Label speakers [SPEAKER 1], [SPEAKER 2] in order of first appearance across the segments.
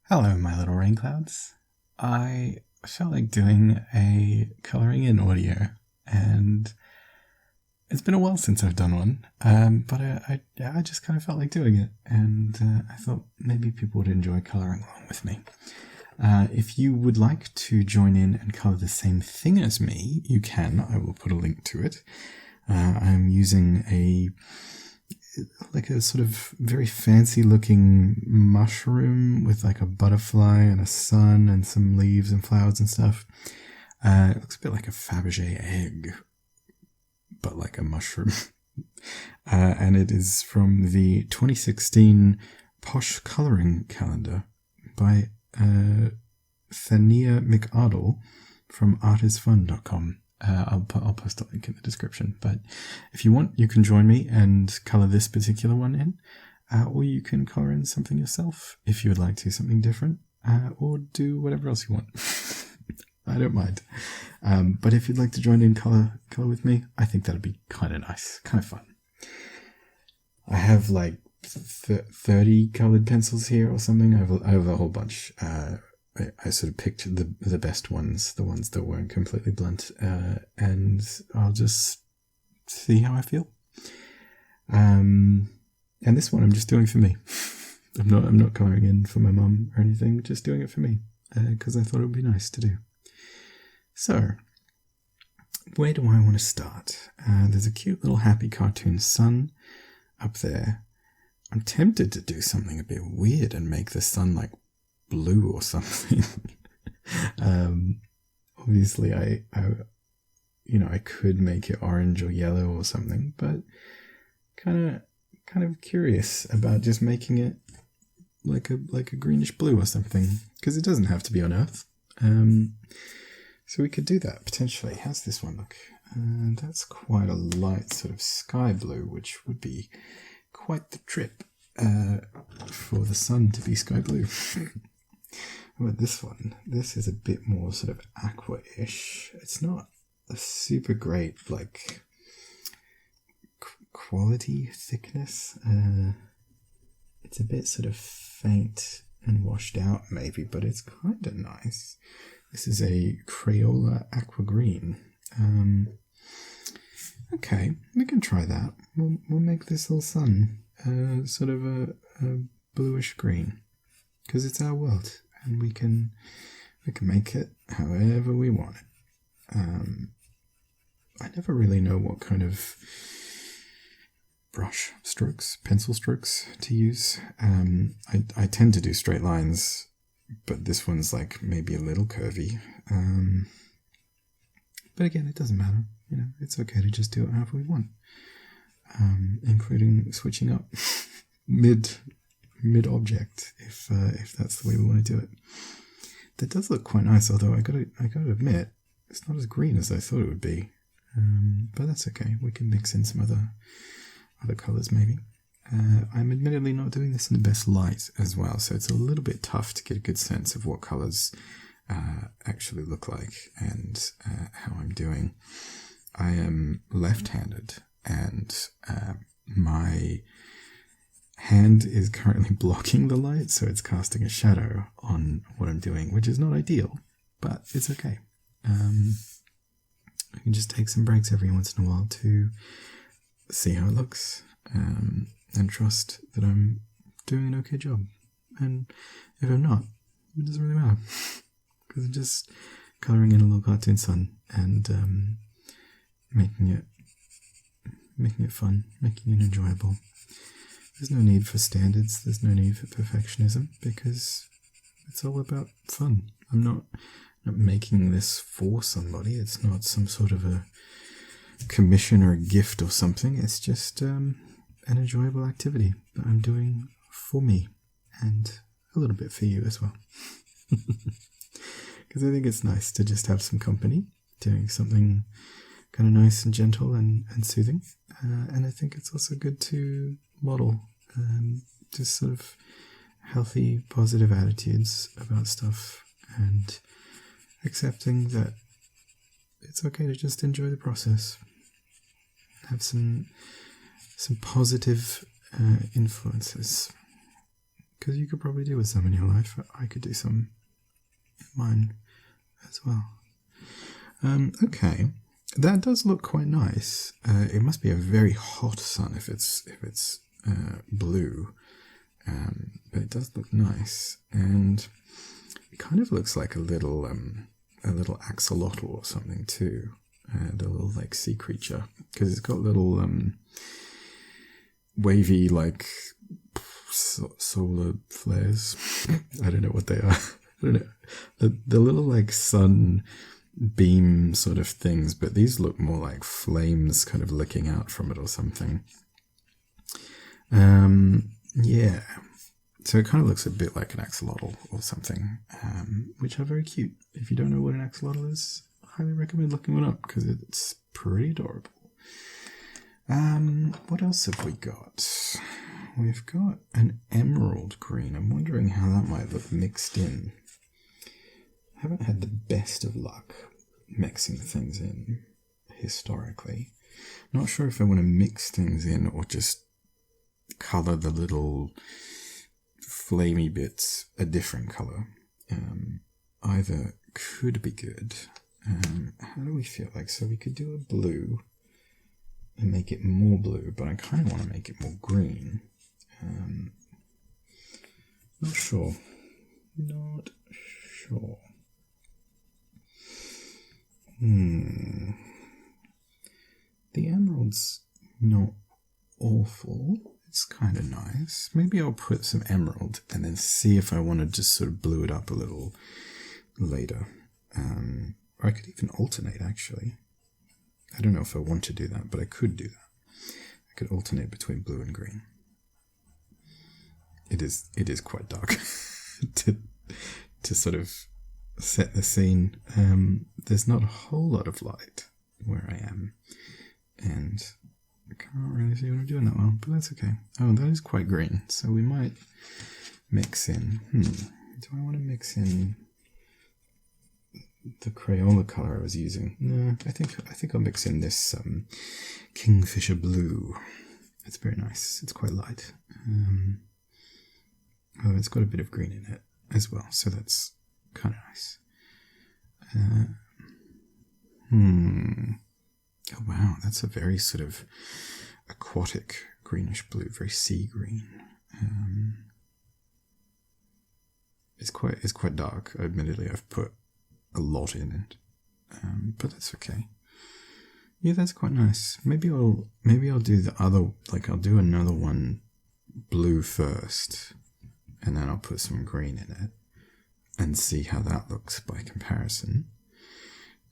[SPEAKER 1] Hello, my little rain clouds. I felt like doing a colouring in audio, and it's been a while since I've done one, but I just kind of felt like doing it, and I thought maybe people would enjoy colouring along with me. If you would like to join in and colour the same thing as me, you can. I will put a link to it. I'm using a sort of very fancy looking mushroom with like a butterfly and a sun and some leaves and flowers and stuff. It looks a bit like a Fabergé egg, but like a mushroom. And it is from the 2016 Posh Colouring Calendar by Thania McArdle from artisfun.com. I'll post a link in the description. But if you want, you can join me and colour this particular one in, or you can colour in something yourself if you would like to, something different, or do whatever else you want. I don't mind. But if you'd like to join in colour with me, I think that'd be kind of nice, kind of fun. I have like 30 coloured pencils here or something. I have a whole bunch. I sort of picked the best ones, the ones that weren't completely blunt, and I'll just see how I feel. And this one I'm just doing for me. I'm not colouring in for my mum or anything, just doing it for me, because I thought it would be nice to do. So, where do I want to start? There's a cute little happy cartoon sun up there. I'm tempted to do something a bit weird and make the sun like blue or something. Obviously I could make it orange or yellow or something, but kind of curious about just making it like a greenish blue or something, because it doesn't have to be on Earth. So we could do that potentially. How's this one look? That's quite a light sort of sky blue, which would be quite the trip for the sun to be sky blue. But this one, this is a bit more sort of aqua-ish. It's not a super great like quality thickness. It's a bit sort of faint and washed out maybe, but it's kind of nice. This is a Crayola Aqua Green. Okay, we can try that. We'll make this little sun sort of a bluish green, because it's our world. And we can make it however we want it. I never really know what kind of brush strokes, pencil strokes to use. I tend to do straight lines, but this one's like maybe a little curvy. But again, it doesn't matter. It's okay to just do it however we want, including switching up mid object if that's the way we want to do it. That does look quite nice, although I gotta admit it's not as green as I thought it would be, but that's okay. We can mix in some other colors maybe. I'm admittedly not doing this in the best light as well, so it's a little bit tough to get a good sense of what colors actually look like and how I'm doing. I am left-handed, and my hand is currently blocking the light, so it's casting a shadow on what I'm doing, which is not ideal, but it's okay. I can just take some breaks every once in a while to see how it looks, and trust that I'm doing an okay job. And if I'm not, it doesn't really matter, because I'm just colouring in a little cartoon sun and making it fun, making it enjoyable. There's no need for standards, there's no need for perfectionism, because it's all about fun. I'm not making this for somebody. It's not some sort of a commission or a gift or something. It's just an enjoyable activity that I'm doing for me, and a little bit for you as well. Because I think it's nice to just have some company doing something kind of nice and gentle and soothing. And I think it's also good to model just sort of healthy, positive attitudes about stuff, and accepting that it's okay to just enjoy the process. Have some positive influences because you could probably do with some in your life. I could do some in mine as well. Okay, that does look quite nice. It must be a very hot sun if it's blue, but it does look nice, and it kind of looks like a little axolotl or something too, the little like sea creature, because it's got little wavy like solar flares. I don't know what they are. I don't know, the little like sun beam sort of things, but these look more like flames kind of licking out from it or something. Yeah, so it kind of looks a bit like an axolotl or something, which are very cute. If you don't know what an axolotl is, I highly recommend looking one up because it's pretty adorable. What else have we got? We've got an emerald green. I'm wondering how that might look mixed in. I haven't had the best of luck mixing things in historically. Not sure if I want to mix things in or just color the little flamey bits a different color. Either could be good. How do we feel like? So we could do a blue and make it more blue, but I kind of want to make it more green. Not sure. Not sure. The emerald's not awful. It's kind of nice. Maybe I'll put some emerald and then see if I want to just sort of blue it up a little later. Or I could even alternate, actually. I don't know if I want to do that, but I could do that. I could alternate between blue and green. It is quite dark to sort of set the scene. There's not a whole lot of light where I am, and I can't really see what I'm doing that well, but that's okay. Oh, that is quite green, so we might mix in. Do I want to mix in the Crayola color I was using? No, I think I'll mix in this Kingfisher blue. It's very nice. It's quite light. Oh, it's got a bit of green in it as well, so that's kind of nice. Oh wow, that's a very sort of aquatic greenish blue, very sea green. It's quite dark. Admittedly, I've put a lot in it, but that's okay. Yeah, that's quite nice. Maybe I'll do the other, like I'll do another one blue first, and then I'll put some green in it and see how that looks by comparison.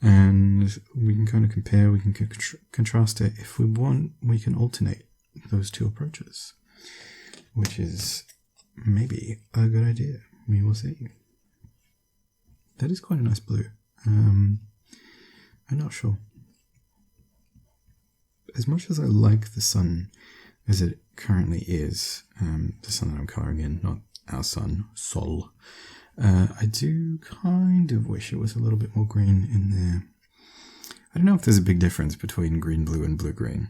[SPEAKER 1] And we can kind of compare, we can contrast it. If we want, we can alternate those two approaches, which is maybe a good idea. We will see. That is quite a nice blue. I'm not sure. As much as I like the sun as it currently is, the sun that I'm colouring in, not our sun, Sol, I do kind of wish it was a little bit more green in there. I don't know if there's a big difference between green-blue and blue-green.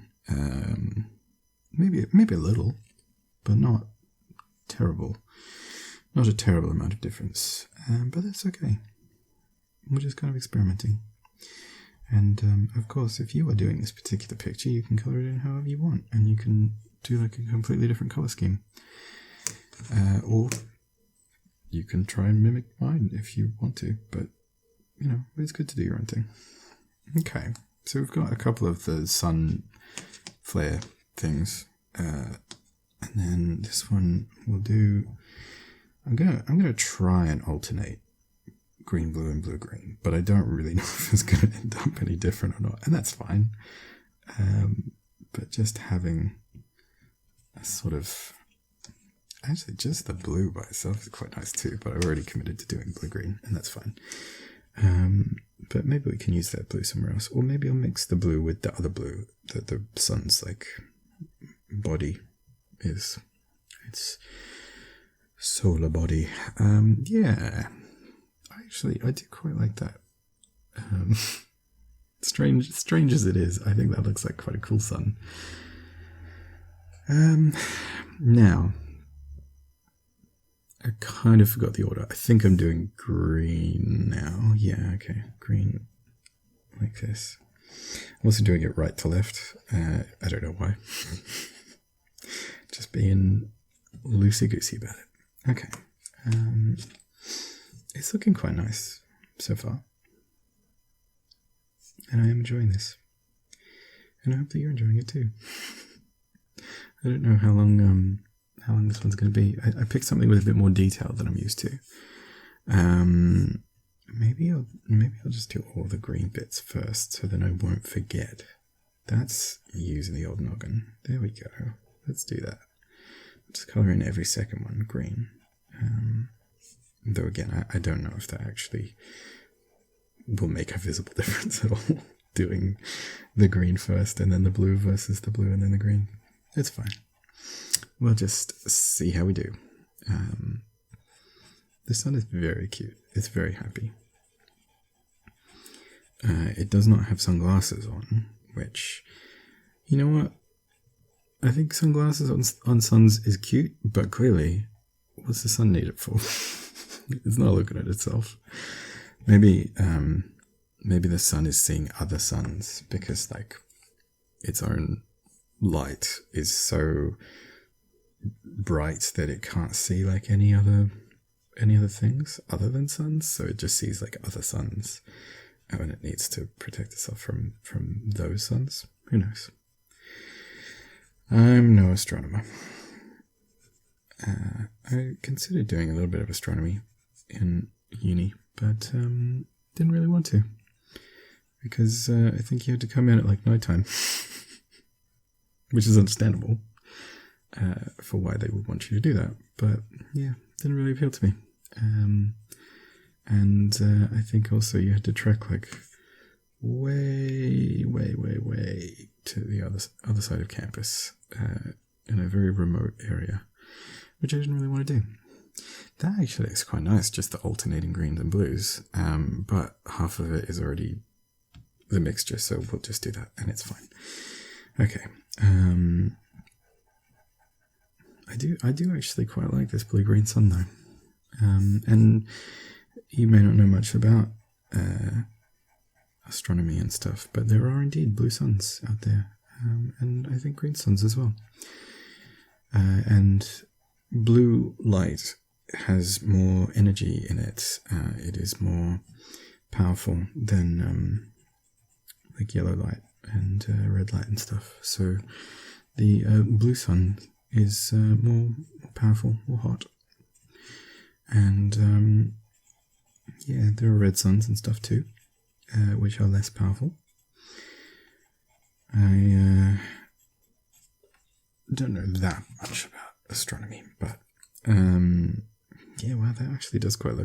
[SPEAKER 1] Maybe a little, but not terrible. Not a terrible amount of difference, but that's okay. We're just kind of experimenting. And of course, if you are doing this particular picture, you can colour it in however you want, and you can do like a completely different colour scheme. Or you can try and mimic mine if you want to, but you know, it's good to do your own thing. Okay, so we've got a couple of the sun flare things, and then this one we'll do. I'm gonna try and alternate green blue and blue green, but I don't really know if it's gonna end up any different or not, and that's fine. But just having a sort of, actually just the blue by itself is quite nice too, but I've already committed to doing blue green, and that's fine. But maybe we can use that blue somewhere else, or maybe I'll mix the blue with the other blue that the sun's like body is. It's solar body. Yeah, I do quite like that. Strange as it is, I think that looks like quite a cool sun. Now, I kind of forgot the order. I think I'm doing green now. Yeah, okay. Green like this. I'm also doing it right to left. I don't know why. Just being loosey-goosey about it. Okay. It's looking quite nice so far. And I am enjoying this. And I hope that you're enjoying it too. I don't know how long this one's going to be. I picked something with a bit more detail than I'm used to. Maybe I'll just do all the green bits first, so then I won't forget. That's using the old noggin. There we go. Let's do that. Just color in every second one green. Though again, I don't know if that actually will make a visible difference at all. Doing the green first and then the blue versus the blue and then the green. It's fine. We'll just see how we do. The sun is very cute. It's very happy. It does not have sunglasses on, which, you know what? I think sunglasses on suns is cute, but clearly, what's the sun need it for? It's not looking at itself. Maybe the sun is seeing other suns because, like, its own light is so bright that it can't see like any other things other than suns, so it just sees like other suns, and it needs to protect itself from those suns. Who knows? I'm no astronomer. I considered doing a little bit of astronomy in uni, but didn't really want to, because I think you had to come in at like nighttime, which is understandable for why they would want you to do that. But yeah, didn't really appeal to me. And I think also you had to trek like way to the other side of campus in a very remote area, which I didn't really want to do. That actually looks quite nice, just the alternating greens and blues, but half of it is already the mixture, so we'll just do that and it's fine. Okay. I do actually quite like this blue-green sun though. And you may not know much about astronomy and stuff, but there are indeed blue suns out there, and I think green suns as well. And blue light has more energy in it. It is more powerful than like yellow light and red light and stuff. So the blue sun is more powerful, more hot. And yeah, there are red suns and stuff too, which are less powerful. I don't know that much about astronomy, but yeah, wow, that actually does quite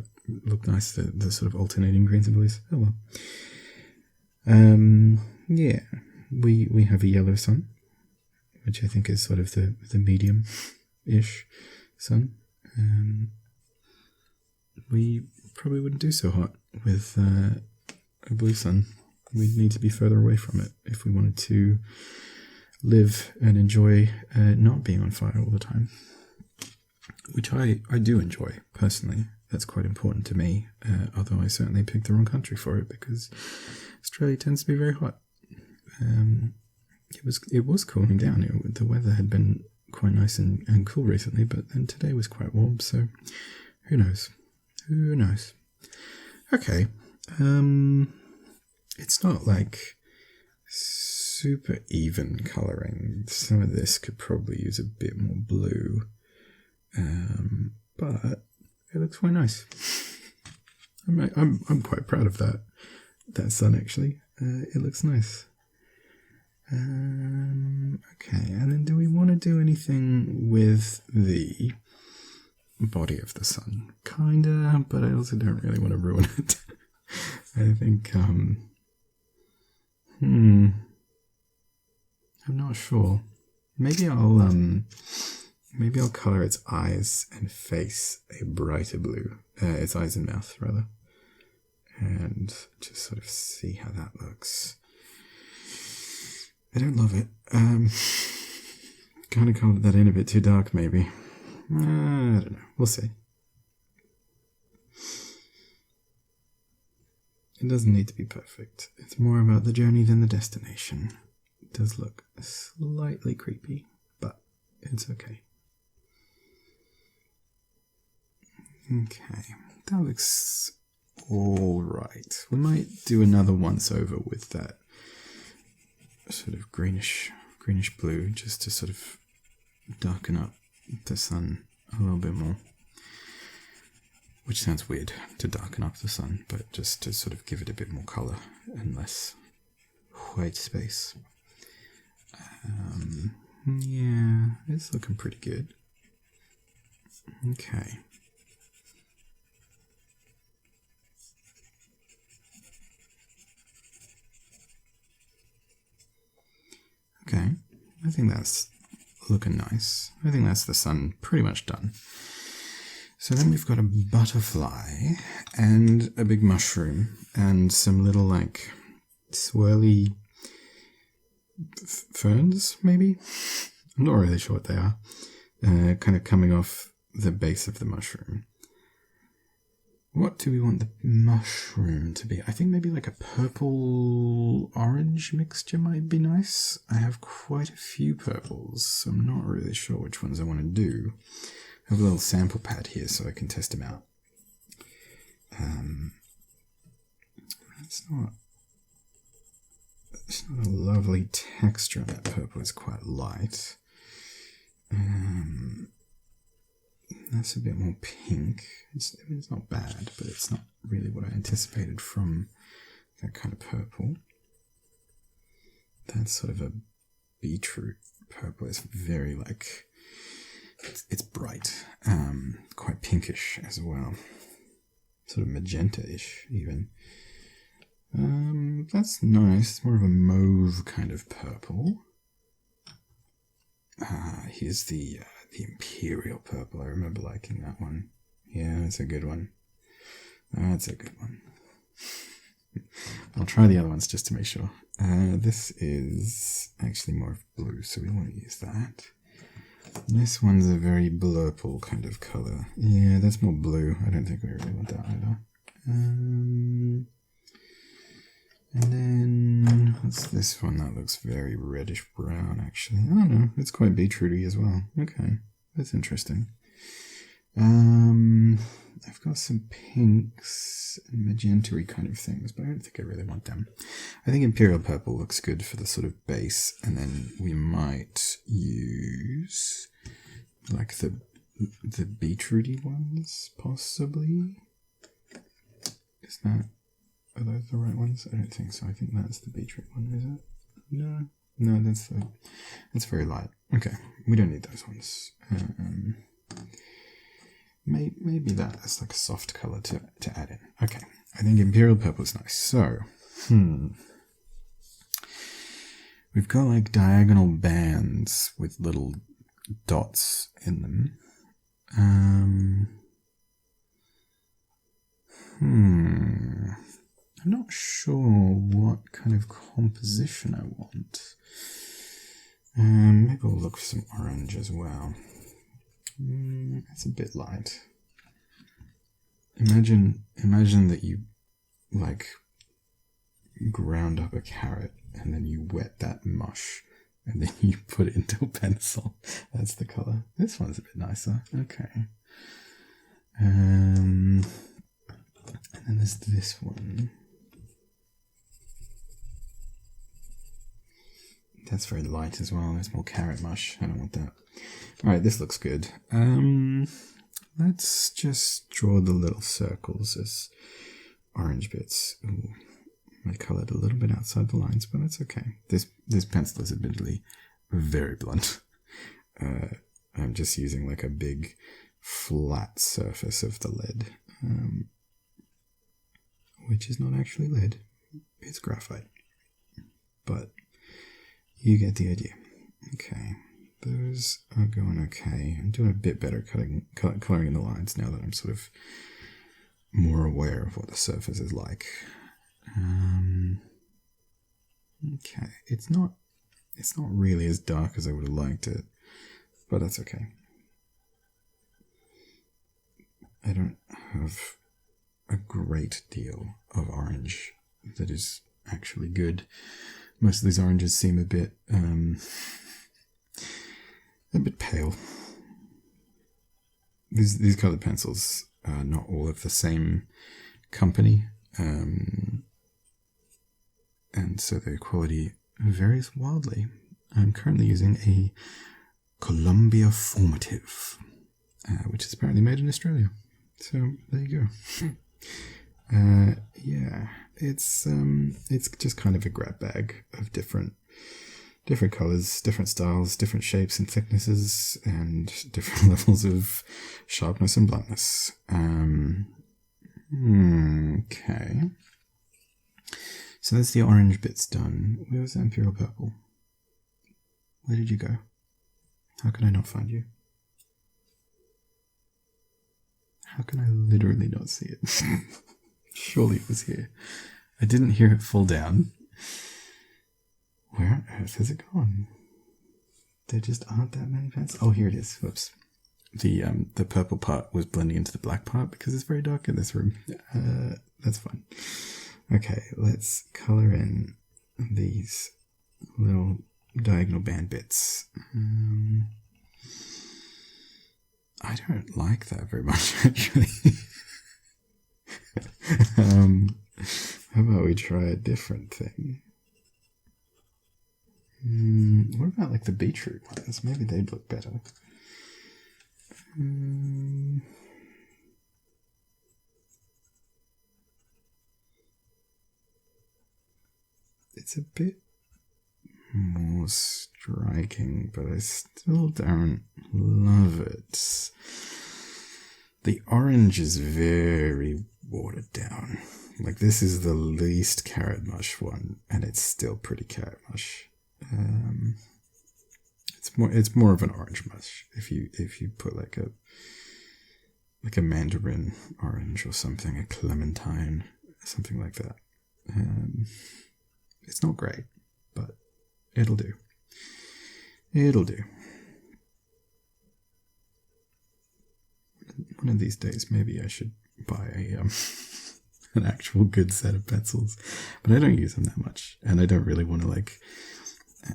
[SPEAKER 1] look nice, the sort of alternating greens and blues. Oh well. Yeah, we have a yellow sun, which I think is sort of the medium-ish sun. We probably wouldn't do so hot with a blue sun. We'd need to be further away from it if we wanted to live and enjoy not being on fire all the time, which I do enjoy personally. That's quite important to me, although I certainly picked the wrong country for it because Australia tends to be very hot. It was cooling down. The weather had been quite nice and cool recently, but then today was quite warm, so who knows? Who knows? Okay. It's not like super even colouring. Some of this could probably use a bit more blue. But it looks quite nice. I'm quite proud of that sun actually. It looks nice. Okay, and then do we want to do anything with the body of the sun? Kinda, but I also don't really want to ruin it. I think, I'm not sure. Maybe I'll color its eyes and face a brighter blue. Its eyes and mouth, rather. And just sort of see how that looks. I don't love it. Kind of colored that in a bit too dark, maybe. I don't know. We'll see. It doesn't need to be perfect. It's more about the journey than the destination. It does look slightly creepy, but it's okay. Okay, that looks alright. We might do another once over with that sort of greenish blue, just to sort of darken up the sun a little bit more. Which sounds weird, to darken up the sun, but just to sort of give it a bit more colour and less white space. Yeah, it's looking pretty good. Okay. Okay, I think that's looking nice. I think that's the sun pretty much done. So then we've got a butterfly and a big mushroom and some little like swirly ferns, maybe? I'm not really sure what they are. Kind of coming off the base of the mushroom. What do we want the mushroom to be? I think maybe like a purple-orange mixture might be nice. I have quite a few purples, so I'm not really sure which ones I want to do. I have a little sample pad here so I can test them out. It's not a lovely texture on that purple. It's quite light. That's a bit more pink. It's not bad, but it's not really what I anticipated from that kind of purple. That's sort of a beetroot purple. It's very like, it's bright, quite pinkish as well. Sort of magenta-ish even. That's nice. It's more of a mauve kind of purple. Here's the imperial purple. I remember liking that one. Yeah, that's a good one. That's a good one. I'll try the other ones just to make sure. This is actually more of blue, so we want to use that. This one's a very blurple kind of colour. Yeah, that's more blue. I don't think we really want that either. And then, what's this one? That looks very reddish-brown, actually. Oh, no, it's quite beetrooty as well. Okay, that's interesting. I've got some pinks and magenta-y kind of things, but I don't think I really want them. I think imperial purple looks good for the sort of base, and then we might use like the beetrooty ones, possibly. Are those the right ones? I don't think so. I think that's the beetroot one, is it? No, that's very light. Okay, we don't need those ones. Maybe that as like a soft color to add in. Okay, I think imperial purple is nice. So, we've got like diagonal bands with little dots in them. I'm not sure what kind of composition I want. Maybe we'll look for some orange as well. It's a bit light. Imagine that you like ground up a carrot and then you wet that mush and then you put it into a pencil. That's the color. This one's a bit nicer. Okay. And then there's this one. That's very light as well. There's more carrot mush. I don't want that. Alright, this looks good. Let's just draw the little circles as orange bits. Ooh, I coloured a little bit outside the lines, but that's okay. This pencil is admittedly very blunt. I'm just using like a big flat surface of the lead, which is not actually lead. It's graphite. But you get the idea. Okay, those are going okay. I'm doing a bit better coloring in the lines now that I'm sort of more aware of what the surface is like. Okay, it's not really as dark as I would have liked it, but that's okay. I don't have a great deal of orange that is actually good. Most of these oranges seem a bit pale. These colored pencils are not all of the same company, and so their quality varies wildly. I'm currently using a Columbia Formative, which is apparently made in Australia. So there you go. Yeah, it's just kind of a grab bag of different colors, different styles, different shapes and thicknesses, and different levels of sharpness and bluntness. Okay. So that's the orange bits done. Where was that Imperial Purple? Where did you go? How can I not find you? How can I literally not see it? Surely it was here. I didn't hear it fall down. Where on earth has it gone? There just aren't that many pencils. Oh, here it is. Whoops. The purple part was blending into the black part because it's very dark in this room. That's fine. Okay, let's color in these little diagonal band bits. I don't like that very much, actually. How about we try a different thing? What about like the beetroot ones? Maybe they'd look better. It's a bit more striking, but I still don't love it. The orange is very watered down. Like, this is the least carrot mush one, and it's still pretty carrot mush. It's more of an orange mush if you put like a mandarin orange or something, a clementine, something like that. It's not great, but it'll do. It'll do. One of these days, maybe I should buy an actual good set of pencils, but I don't use them that much, and I don't really want to like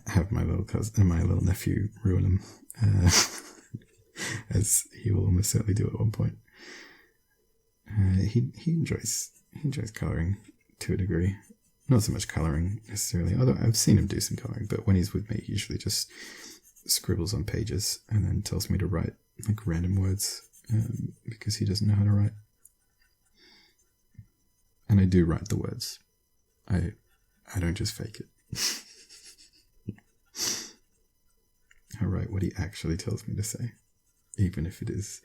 [SPEAKER 1] have my little nephew ruin them, as he will almost certainly do at one point. He enjoys coloring to a degree. Not so much coloring necessarily, although I've seen him do some coloring, but when he's with me, he usually just scribbles on pages and then tells me to write like random words, because he doesn't know how to write. And I do write the words. I don't just fake it. I write what he actually tells me to say, even if it is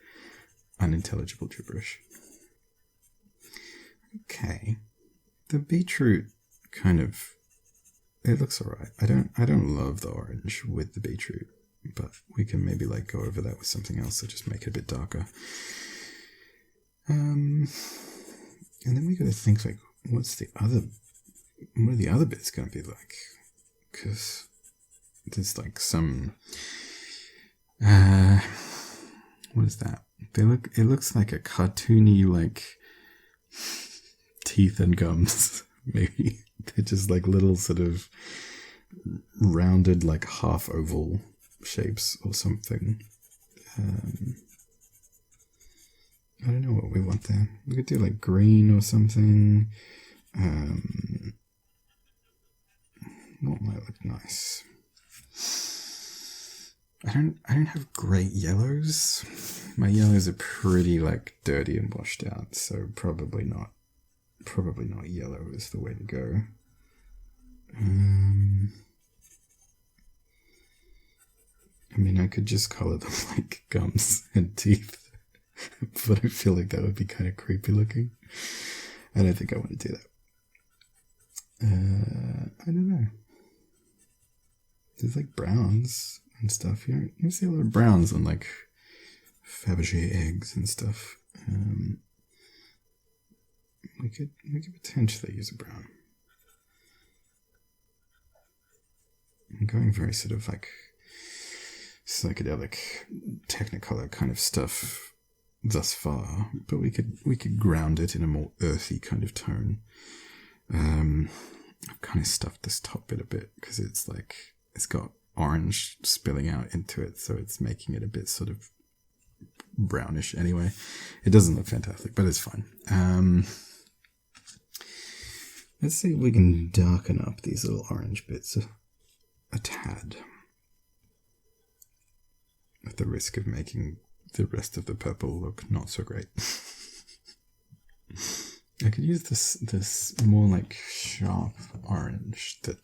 [SPEAKER 1] unintelligible gibberish. Okay. The beetroot kind of, it looks alright. I don't love the orange with the beetroot, but we can maybe like go over that with something else to just make it a bit darker. And then we gotta think like, what are the other bits gonna be like? Because there's like some, what is that? It looks like a cartoony like teeth and gums, maybe. They're just like little sort of rounded like half oval shapes or something. I don't know what we want there. We could do like green or something. What might look nice? I don't have great yellows. My yellows are pretty like dirty and washed out, so probably not yellow is the way to go. I mean, I could just color them like gums and teeth, but I feel like that would be kind of creepy looking. I don't think I want to do that. I don't know. There's like browns and stuff. You see a lot of browns on like Fabergé eggs and stuff. We could potentially use a brown. I'm going very sort of like psychedelic Technicolor kind of stuff thus far, but we could ground it in a more earthy kind of tone. I've kind of stuffed this top bit a bit because it's got orange spilling out into it, so it's making it a bit sort of brownish anyway. It doesn't look fantastic, but it's fine. Let's see if we can darken up these little orange bits a tad, at the risk of making the rest of the purple look not so great. I could use this more like sharp orange that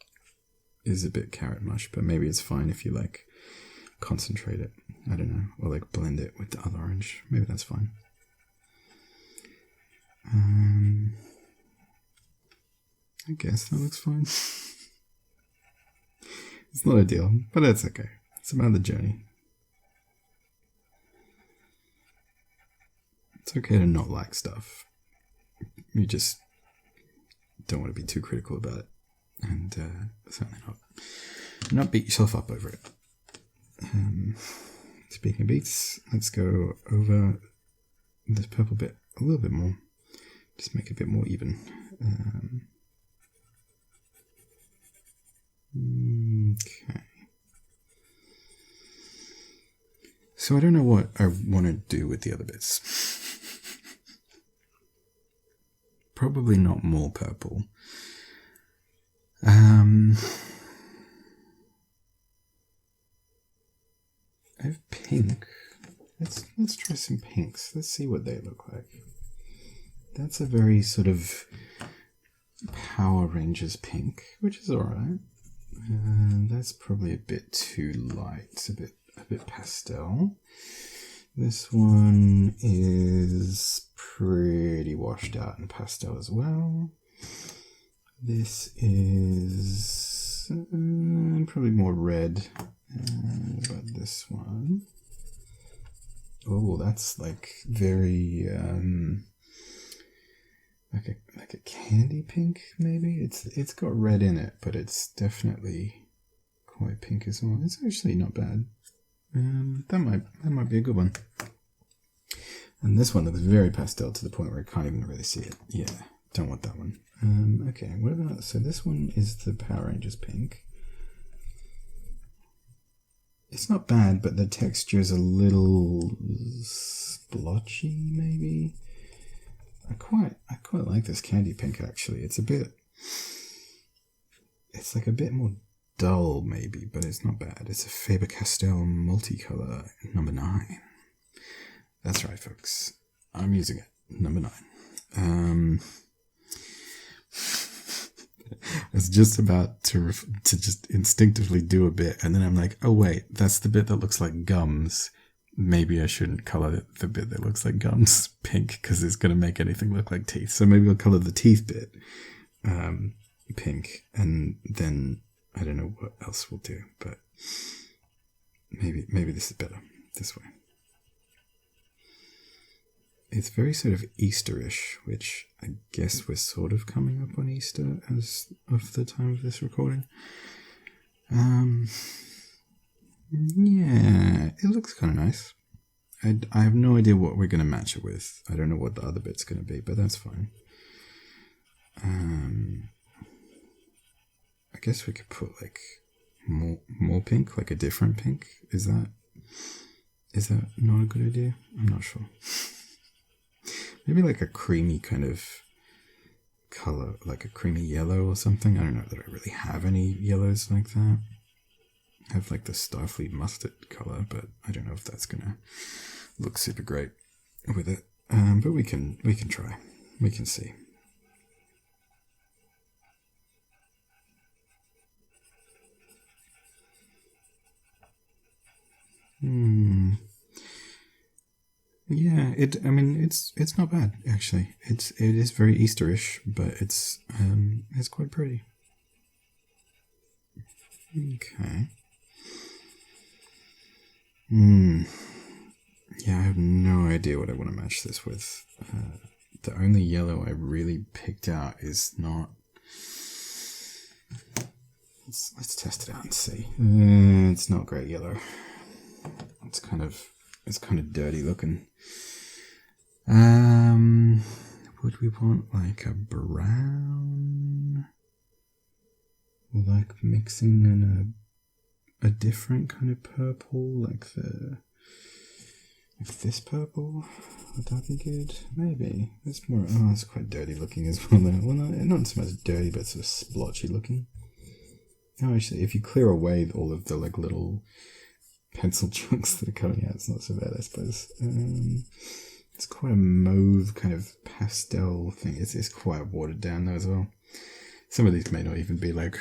[SPEAKER 1] is a bit carrot mush, but maybe it's fine if you like concentrate it. I don't know, or like blend it with the other orange. Maybe that's fine. I guess that looks fine. It's not ideal, but that's okay. It's about the journey. It's okay to not like stuff. You just don't want to be too critical about it, and certainly not beat yourself up over it. Speaking of beats, let's go over this purple bit a little bit more. Just make it a bit more even. Okay. So I don't know what I want to do with the other bits. Probably not more purple. I have pink. Let's try some pinks. Let's see what they look like. That's a very sort of Power Rangers pink, which is alright. That's probably a bit too light. It's a bit pastel. This one is pretty washed out in pastel as well. This is probably more red. But this one, oh, that's like very like a candy pink maybe. It's got red in it, but it's definitely quite pink as well. It's actually not bad. That might be a good one. And this one looks very pastel to the point where I can't even really see it. Yeah, don't want that one. Okay, what about, so this one is the Power Rangers pink. It's not bad, but the texture is a little splotchy, maybe. I quite like this candy pink, actually. It's like a bit more dull, maybe, but it's not bad. It's a Faber-Castell multicolor number 9. That's right, folks. I'm using it. Number 9. I was just about to just instinctively do a bit, and then I'm like, oh wait, that's the bit that looks like gums. Maybe I shouldn't color the bit that looks like gums pink, because it's going to make anything look like teeth. So maybe I'll color the teeth bit pink, and then I don't know what else we'll do, but maybe this is better this way. It's very sort of Easterish, which I guess we're sort of coming up on Easter as of the time of this recording. Yeah, it looks kind of nice. I have no idea what we're going to match it with. I don't know what the other bit's going to be, but that's fine. I guess we could put like more pink, like a different pink. Is that not a good idea? I'm not sure. Maybe like a creamy kind of color, like a creamy yellow or something. I don't know that I really have any yellows like that. I have like the Starfleet mustard color, but I don't know if that's gonna look super great with it. But we can try. We can see. Yeah, it's not bad actually. It is very Easterish, but it's quite pretty. Okay. Yeah, I have no idea what I want to match this with. The only yellow I really picked out is not. Let's test it out and see. It's not great yellow. It's kind of dirty looking. Would we want like a brown? Or like mixing in a different kind of purple, like this purple? Would that be good? Maybe. It's more, it's quite dirty looking as well though. Well, not so much dirty, but sort of splotchy looking. Oh, actually, if you clear away all of the like little pencil chunks that are coming out, it's not so bad, I suppose. It's quite a mauve kind of pastel thing. It's quite watered down though as well. Some of these may not even be like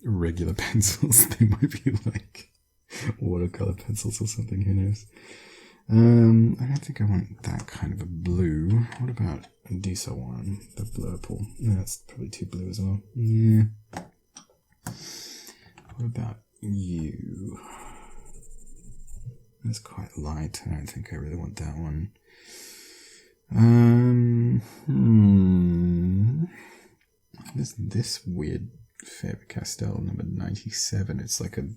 [SPEAKER 1] regular pencils. They might be like watercolor pencils or something. Who knows? I don't think I want that kind of a blue. What about a decent one? The blurple. No, that's probably too blue as well. Yeah. What about you? That's quite light. I don't think I really want that one. There's this weird Faber-Castell number 97. It's like a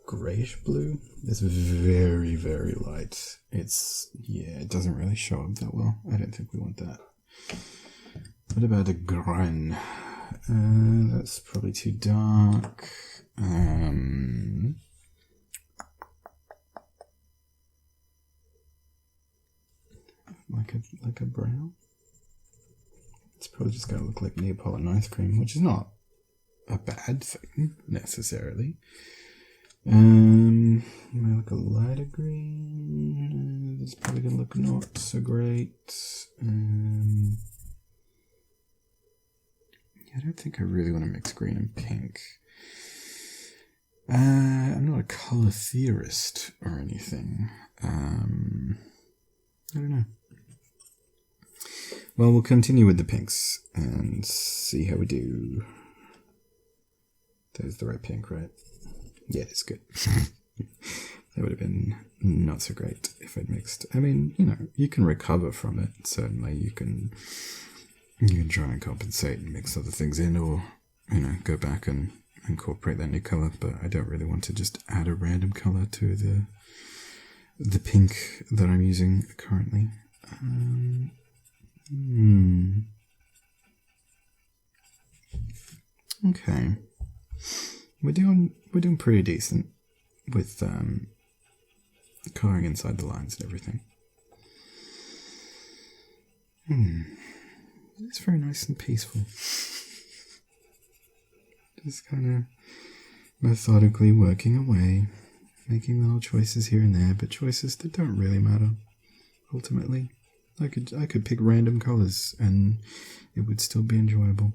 [SPEAKER 1] greyish blue. It's very, very light. It doesn't really show up that well. I don't think we want that. What about a grün? That's probably too dark. Like a brown. It's probably just going to look like Neapolitan ice cream, which is not a bad thing necessarily. Maybe like a lighter green. It's probably going to look not so great. I don't think I really want to mix green and pink. I'm not a color theorist or anything. I don't know. Well, we'll continue with the pinks and see how we do. There's the right pink, right? Yeah, it's good. That would have been not so great if I'd mixed. I mean, you can recover from it. Certainly, you can try and compensate and mix other things in, or go back and incorporate that new color. But I don't really want to just add a random color to the pink that I'm using currently. Okay, we're doing pretty decent with coloring inside the lines and everything. It's very nice and peaceful. Just kind of methodically working away, making little choices here and there, but choices that don't really matter ultimately. I could pick random colors and it would still be enjoyable.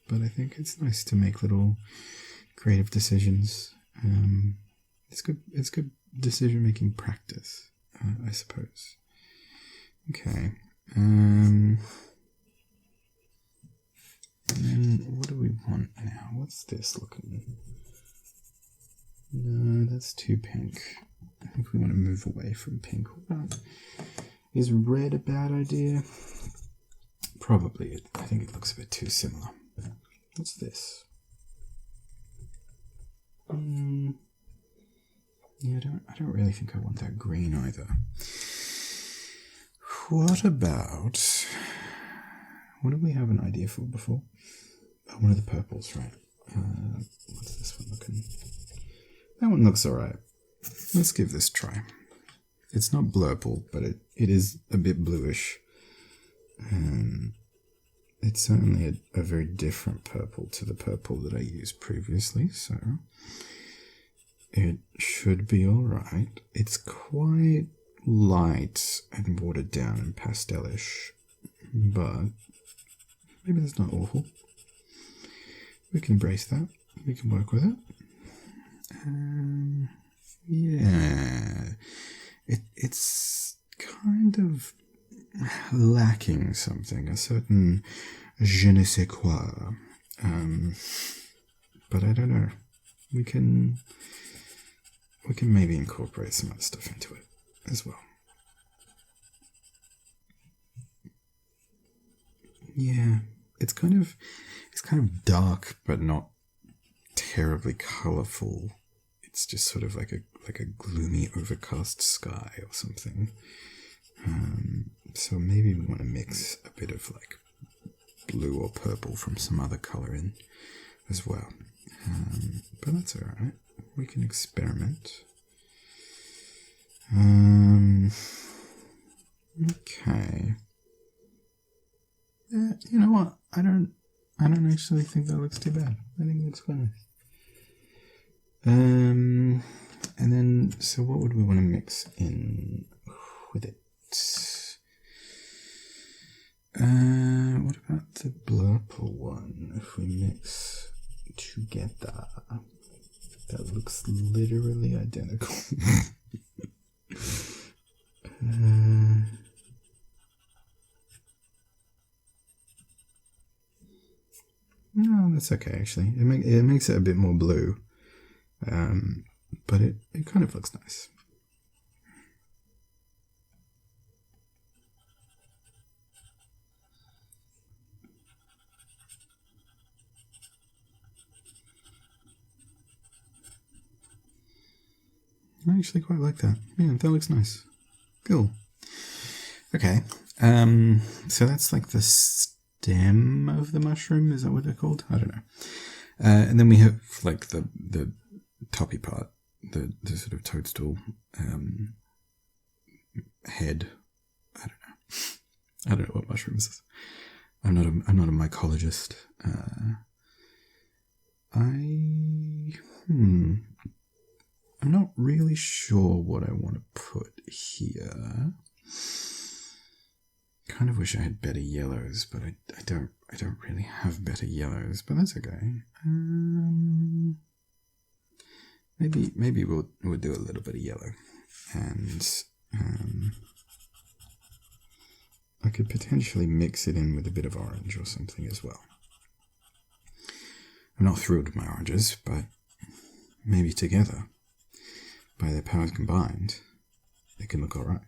[SPEAKER 1] But I think it's nice to make little creative decisions. It's good decision-making practice, I suppose. Okay. And then what do we want now? What's this looking? No, that's too pink. I think we want to move away from pink. Is red a bad idea? Probably. I think it looks a bit too similar. What's this? Yeah, I don't really think I want that green either. What did we have an idea for before? Oh, one of the purples, right? What's this one looking? That one looks alright. Let's give this a try. It's not blurple, but it is a bit bluish. It's certainly a very different purple to the purple that I used previously, so it should be alright. It's quite light and watered down and pastelish, but maybe that's not awful. We can embrace that. We can work with it. Yeah, it's kind of lacking something, a certain je ne sais quoi. But I don't know. We can maybe incorporate some other stuff into it as well. Yeah, it's kind of dark, but not terribly colorful. It's just sort of like a gloomy, overcast sky or something. So maybe we want to mix a bit of like blue or purple from some other color in as well. But that's alright. We can experiment. Okay. Yeah, you know what? I don't actually think that looks too bad. I think it looks quite nice. And then, so what would we want to mix in with it? What about the blurple one? If we mix together, that looks literally identical. No, that's okay actually. It makes it a bit more blue, but it kind of looks nice. I actually quite like that. Yeah, that looks nice. Cool. Okay. So that's like the stem of the mushroom. Is that what they're called? I don't know. And then we have like the toppy part, the sort of toadstool head. I don't know what mushrooms is. I'm not a mycologist. I'm not really sure what I want to put here. Kind of wish I had better yellows, but I don't really have better yellows, but that's okay. Maybe we'll do a little bit of yellow, and I could potentially mix it in with a bit of orange or something as well. I'm not thrilled with my oranges, but maybe together, by their powers combined, they can look alright.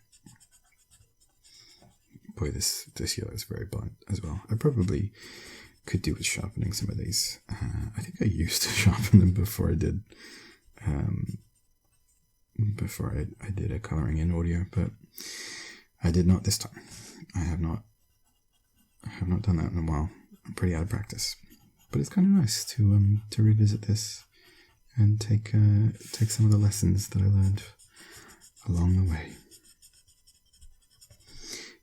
[SPEAKER 1] Boy, this yellow is very blunt as well. I probably could do with sharpening some of these. I think I used to sharpen them before I did a colouring in audio, but I did not this time. I have not done that in a while. I'm pretty out of practice, but it's kind of nice to revisit this and take some of the lessons that I learned along the way.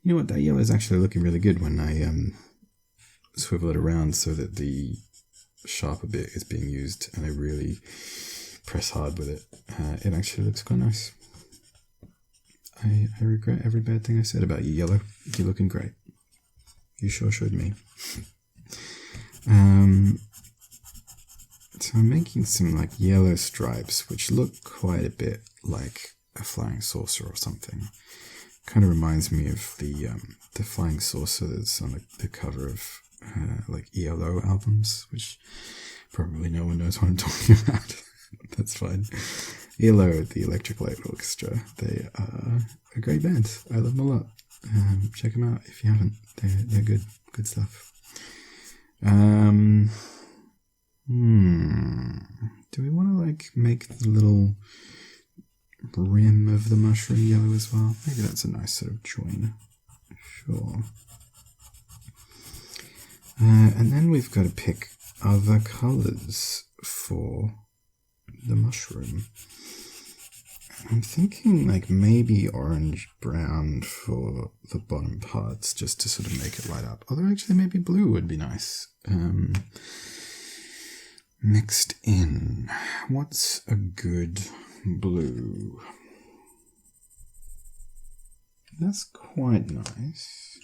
[SPEAKER 1] You know what? That yellow is actually looking really good when I swivel it around so that the sharper bit is being used, and I really press hard with it. It actually looks quite nice. I regret every bad thing I said about you, yellow. You're looking great. You sure should me. So I'm making some like yellow stripes, which look quite a bit like a flying saucer or something. Kind of reminds me of the flying saucer that's on the cover of like ELO albums, which probably no one knows what I'm talking about. That's fine. ELO, the Electric Light Orchestra, they are a great band. I love them a lot. Check them out if you haven't. They're good stuff. Do we want to like make the little rim of the mushroom yellow as well? Maybe that's a nice sort of join. Sure. And then we've got to pick other colours for the mushroom. I'm thinking like maybe orange brown for the bottom parts, just to sort of make it light up. Although actually maybe blue would be nice. Mixed in. What's a good blue? That's quite nice.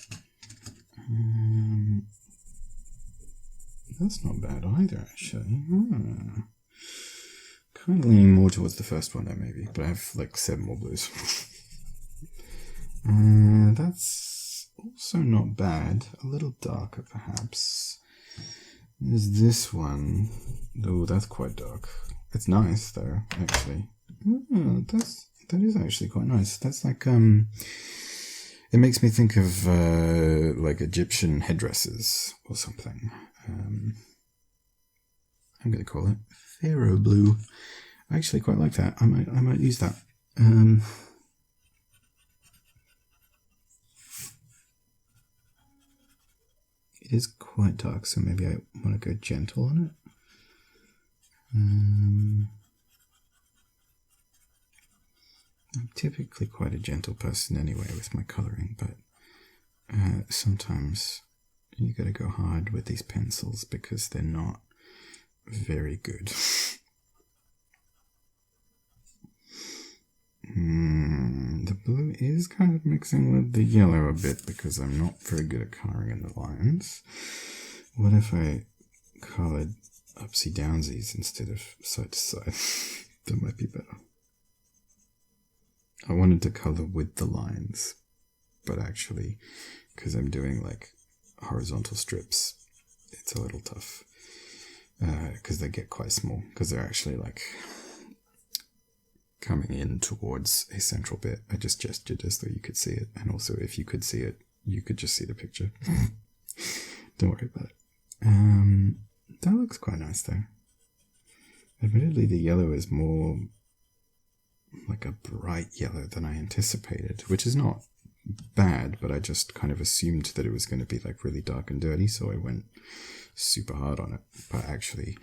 [SPEAKER 1] That's not bad either, actually. Kind of leaning more towards the first one there, maybe, but I have like 7 more blues. That's also not bad. A little darker, perhaps. There's this one. Oh, that's quite dark. It's nice, though, actually. That is actually quite nice. That's like, it makes me think of, like Egyptian headdresses or something. I'm going to call it Pharaoh Blue. I actually quite like that. I might use that. it is quite dark, so maybe I want to go gentle on it. I'm typically quite a gentle person anyway with my colouring, but sometimes you gotta go hard with these pencils because they're not very good. The blue is kind of mixing with the yellow a bit because I'm not very good at colouring in the lines. What if I coloured upsy downsies instead of side to side? That might be better. I wanted to colour with the lines, but actually, because I'm doing like horizontal strips, it's a little tough because they get quite small because they're actually like coming in towards a central bit. I just gestured as though you could see it, and also if you could see it, you could just see the picture. Don't worry about it. That looks quite nice though. Admittedly, the yellow is more like a bright yellow than I anticipated, which is not bad, but I just kind of assumed that it was going to be like really dark and dirty, so I went super hard on it. But actually,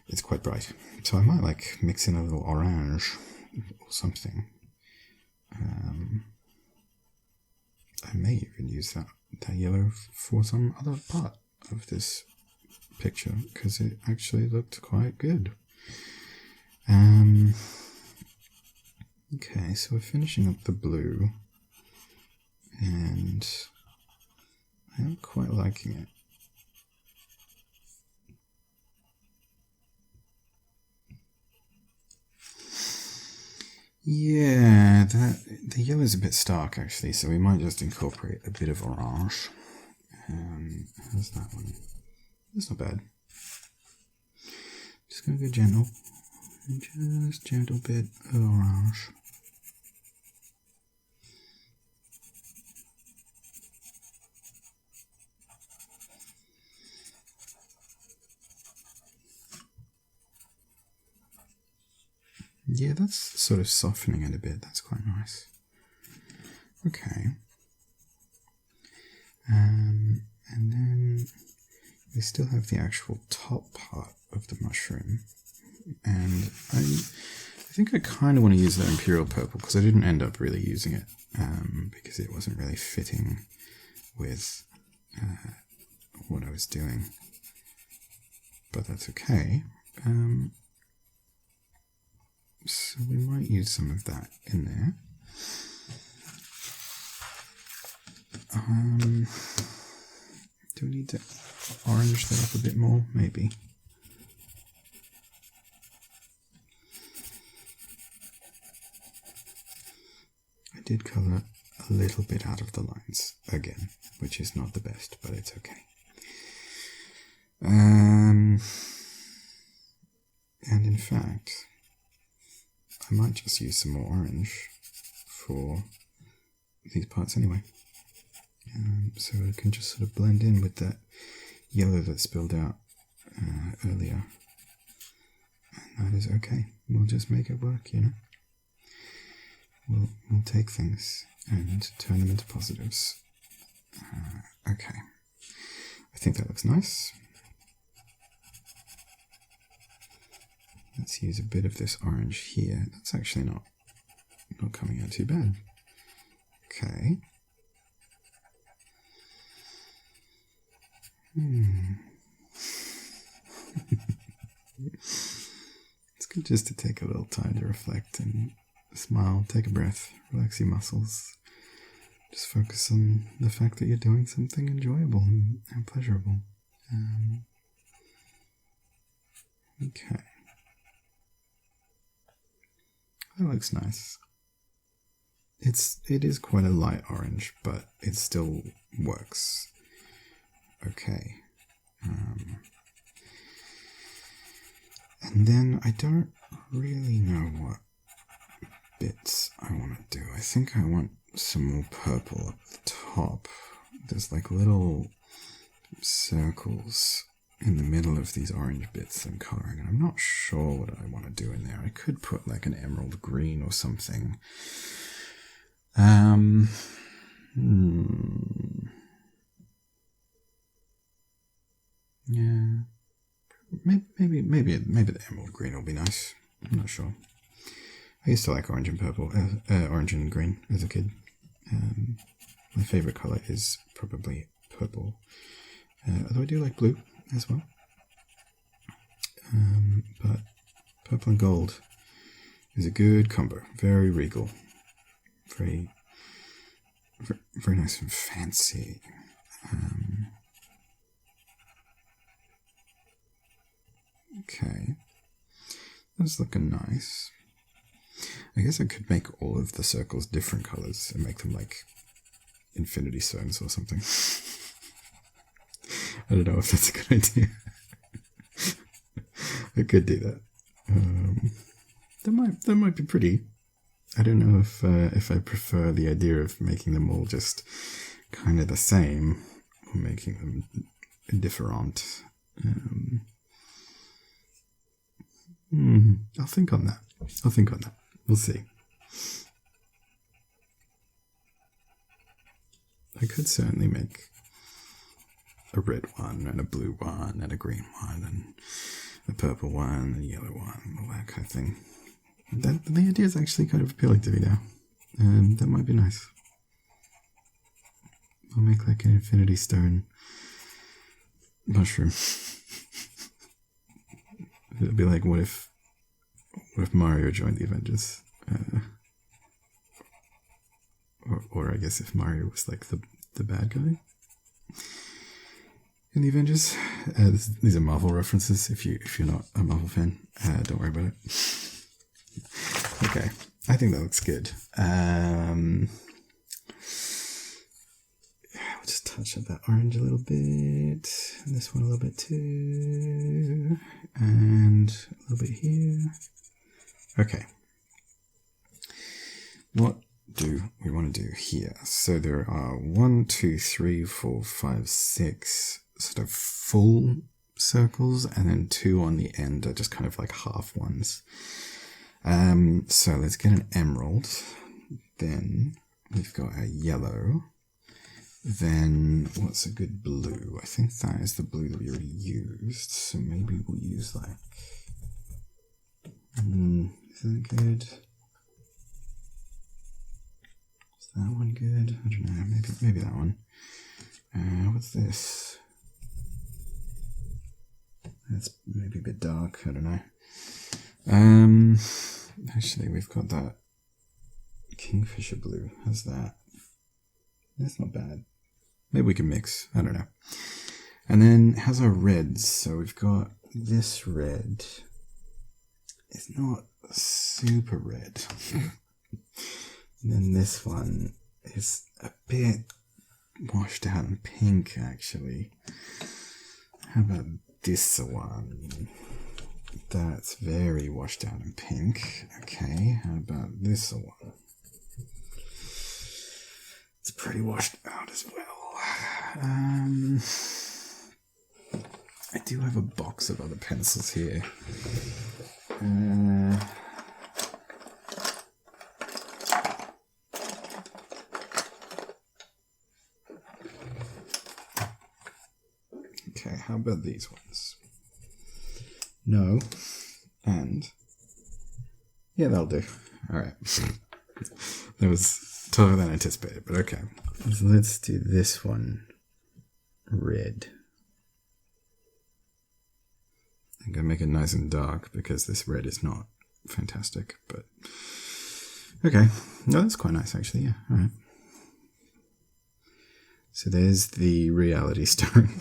[SPEAKER 1] it's quite bright. So I might like mix in a little orange or something. I may even use that yellow for some other part of this picture because it actually looked quite good. Okay, so we're finishing up the blue, and I am quite liking it. Yeah, the yellow is a bit stark actually, so we might just incorporate a bit of orange. How's that one? That's not bad. Just gonna go gentle. Just gentle bit of orange. Yeah, that's sort of softening it a bit. That's quite nice. Okay. And then we still have the actual top part of the mushroom. And I think I kind of want to use that Imperial Purple because I didn't end up really using it because it wasn't really fitting with what I was doing. But that's okay. So we might use some of that in there. Do we need to orange that up a bit more? Maybe. I did colour a little bit out of the lines again, which is not the best, but it's okay. And in fact, I might just use some more orange for these parts anyway. So it can just sort of blend in with that yellow that spilled out earlier. And that is okay. We'll just make it work, you know. We'll take things and turn them into positives. Okay. I think that looks nice. Let's use a bit of this orange here. That's actually not coming out too bad. Okay. It's good just to take a little time to reflect and smile, take a breath, relax your muscles. Just focus on the fact that you're doing something enjoyable and pleasurable. Okay. That looks nice. It is quite a light orange, but it still works. Okay. And then I don't really know what bits I want to do. I think I want some more purple up the top. There's like little circles in the middle of these orange bits I'm colouring, and I'm not sure what I want to do in there. I could put like an emerald green or something. maybe the emerald green will be nice. I'm not sure. I used to like orange and purple, orange and green as a kid. My favorite color is probably purple, although I do like blue as well. But purple and gold is a good combo. Very regal, very nice and fancy. Okay, that's looking nice. I guess I could make all of the circles different colors and make them like infinity stones or something. I don't know if that's a good idea. I could do that. That might be pretty. I don't know if I prefer the idea of making them all just kind of the same or making them different. I'll think on that. We'll see. I could certainly make a red one and a blue one and a green one and a purple one and a yellow one, all that kind of thing. The idea is actually kind of appealing to me now. That might be nice. I'll make like an infinity stone mushroom. It'll be like, what if Mario joined the Avengers? Or I guess if Mario was like the bad guy in the Avengers. These are Marvel references. If you're not a Marvel fan, don't worry about it. Okay, I think that looks good. I'll just touch up that orange a little bit, and this one a little bit too, and a little bit here. Okay. What do we want to do here? So there are 1, 2, 3, 4, 5, 6 sort of full circles, and then 2 on the end are just kind of like half ones. So let's get an emerald. Then we've got a yellow. Then what's a good blue? I think that is the blue that we already used. So maybe we'll use like... is that good? Is that one good? I don't know. Maybe that one. What's this? That's maybe a bit dark. I don't know. Actually, we've got that kingfisher blue. How's that? That's not bad. Maybe we can mix. I don't know. And then how's our reds? So we've got this red. It's not super red. And then this one is a bit washed out in pink, actually. How about this one? That's very washed out in pink. Okay, how about this one? It's pretty washed out as well. I do have a box of other pencils here. Okay, how about these ones? No. And yeah, that'll do. Alright. That was tougher than anticipated, but okay. So let's do this one red. I'm going to make it nice and dark because this red is not fantastic, but okay. No, that's quite nice actually, yeah. Alright. So there's the reality stone.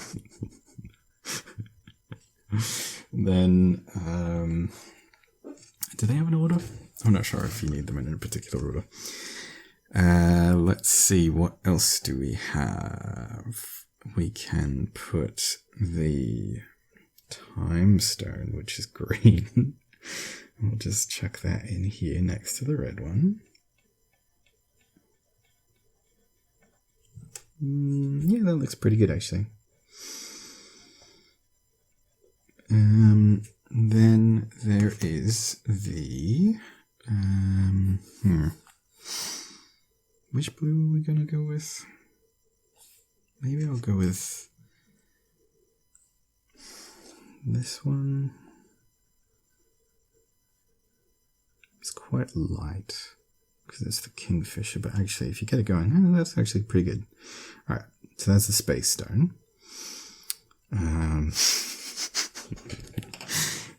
[SPEAKER 1] Then, do they have an order? I'm not sure if you need them in a particular order. Let's see, what else do we have? We can put the time stone, which is green. We'll just chuck that in here next to the red one. Yeah, that looks pretty good actually. Then there is the which blue are we gonna go with? Maybe I'll go with This one is quite light because it's the kingfisher, but actually if you get it going, that's actually pretty good. Alright, so that's the space stone.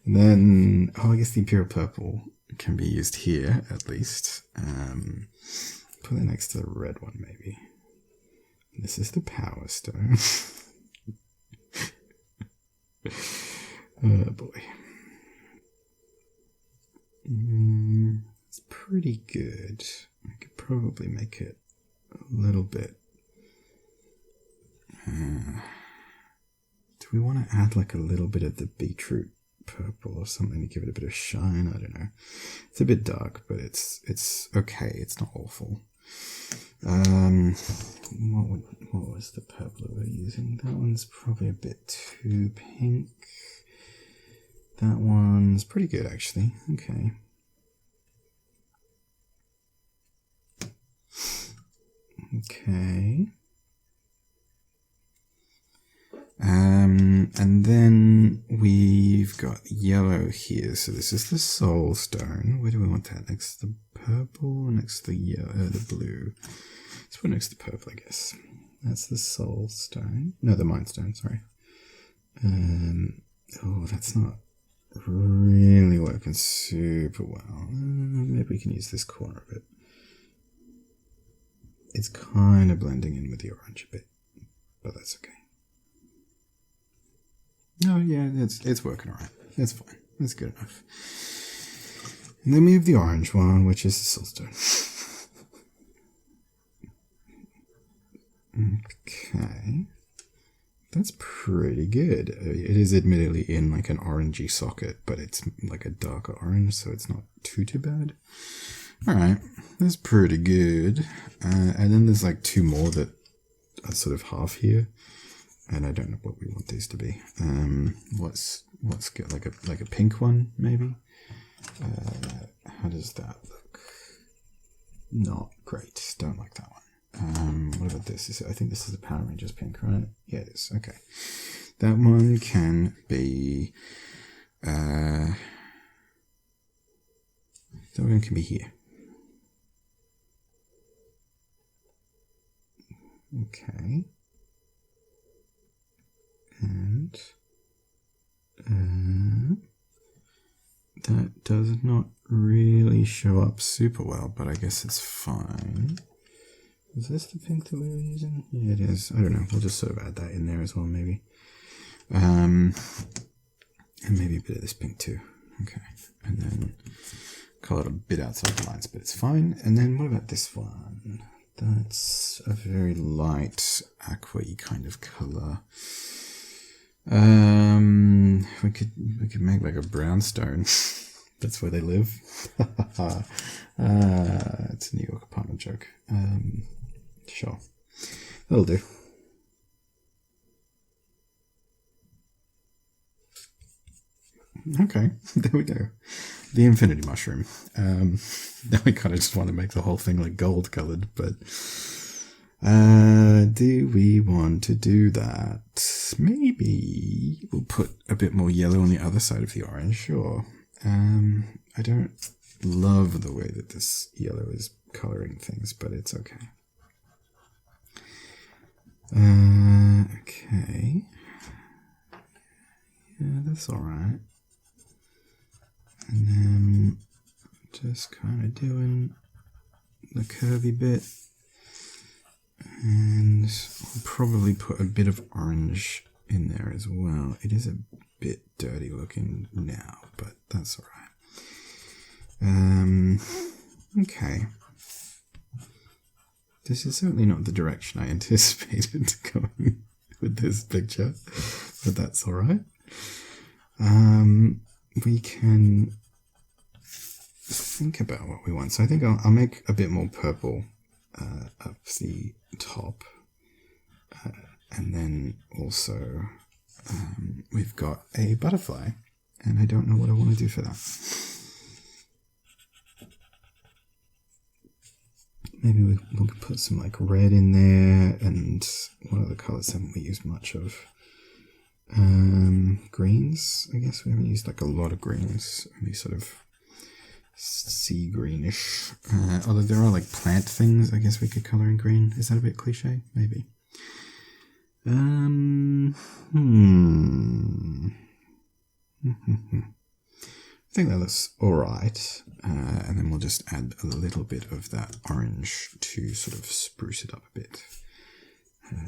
[SPEAKER 1] Then, I guess the Imperial Purple can be used here, at least. Put it next to the red one, maybe. This is the Power Stone. Oh, boy. It's pretty good. I could probably make it a little bit. Do we want to add like a little bit of the beetroot purple or something to give it a bit of shine? I don't know. It's a bit dark, but it's okay. It's not awful. What was the purple that we're using? That one's probably a bit too pink. That one's pretty good, actually. Okay. Okay. And then we've got yellow here. So this is the soul stone. Where do we want that? Next to the purple, next to the yellow, the blue. Let's put next to the purple, I guess. That's the soul stone. No, the mind stone, sorry. Oh, that's not really working super well. Maybe we can use this corner of it. It's kind of blending in with the orange a bit, but that's okay. Oh yeah, it's working alright. It's fine. That's good enough. And then we have the orange one, which is the soul stone. Okay. That's pretty good. It is admittedly in like an orangey socket, but it's like a darker orange, so it's not too bad. Alright, that's pretty good. And then there's like two more that are sort of half here. And I don't know what we want these to be. What's good? Like a pink one, maybe? How does that look? Not great. Don't like that one. What about this? I think this is the Power Rangers pink, right? Yeah, it is. Okay. That one can be... that one can be here. Okay. And that does not really show up super well, but I guess it's fine. Is this the pink that we were using? Yeah, it is. I don't know. We'll just sort of add that in there as well, maybe. And maybe a bit of this pink too. Okay. And then color it a bit outside the lines, but it's fine. And then what about this one? That's a very light aqua-y kind of color. We could make like a brownstone. That's where they live. It's a New York apartment joke. Sure. That'll do. Okay, there we go. The infinity mushroom. Now we kind of just want to make the whole thing like gold colored, but do we want to do that? Maybe we'll put a bit more yellow on the other side of the orange, sure. I don't love the way that this yellow is coloring things, but it's okay. Okay. Yeah, that's alright. And then just kind of doing the curvy bit. And I'll probably put a bit of orange in there as well. It is a bit dirty looking now, but that's alright. Okay. This is certainly not the direction I anticipated to go in with this picture, but that's alright. We can think about what we want. So I think I'll make a bit more purple up the top. And then also we've got a butterfly, and I don't know what I want to do for that. Maybe we can put some like red in there, and what other colours haven't we used much of? Greens, I guess we haven't used like a lot of greens, only sort of sea greenish. Although there are like plant things I guess we could colour in green. Is that a bit cliche? Maybe. I think that looks alright. And then we'll just add a little bit of that orange to sort of spruce it up a bit.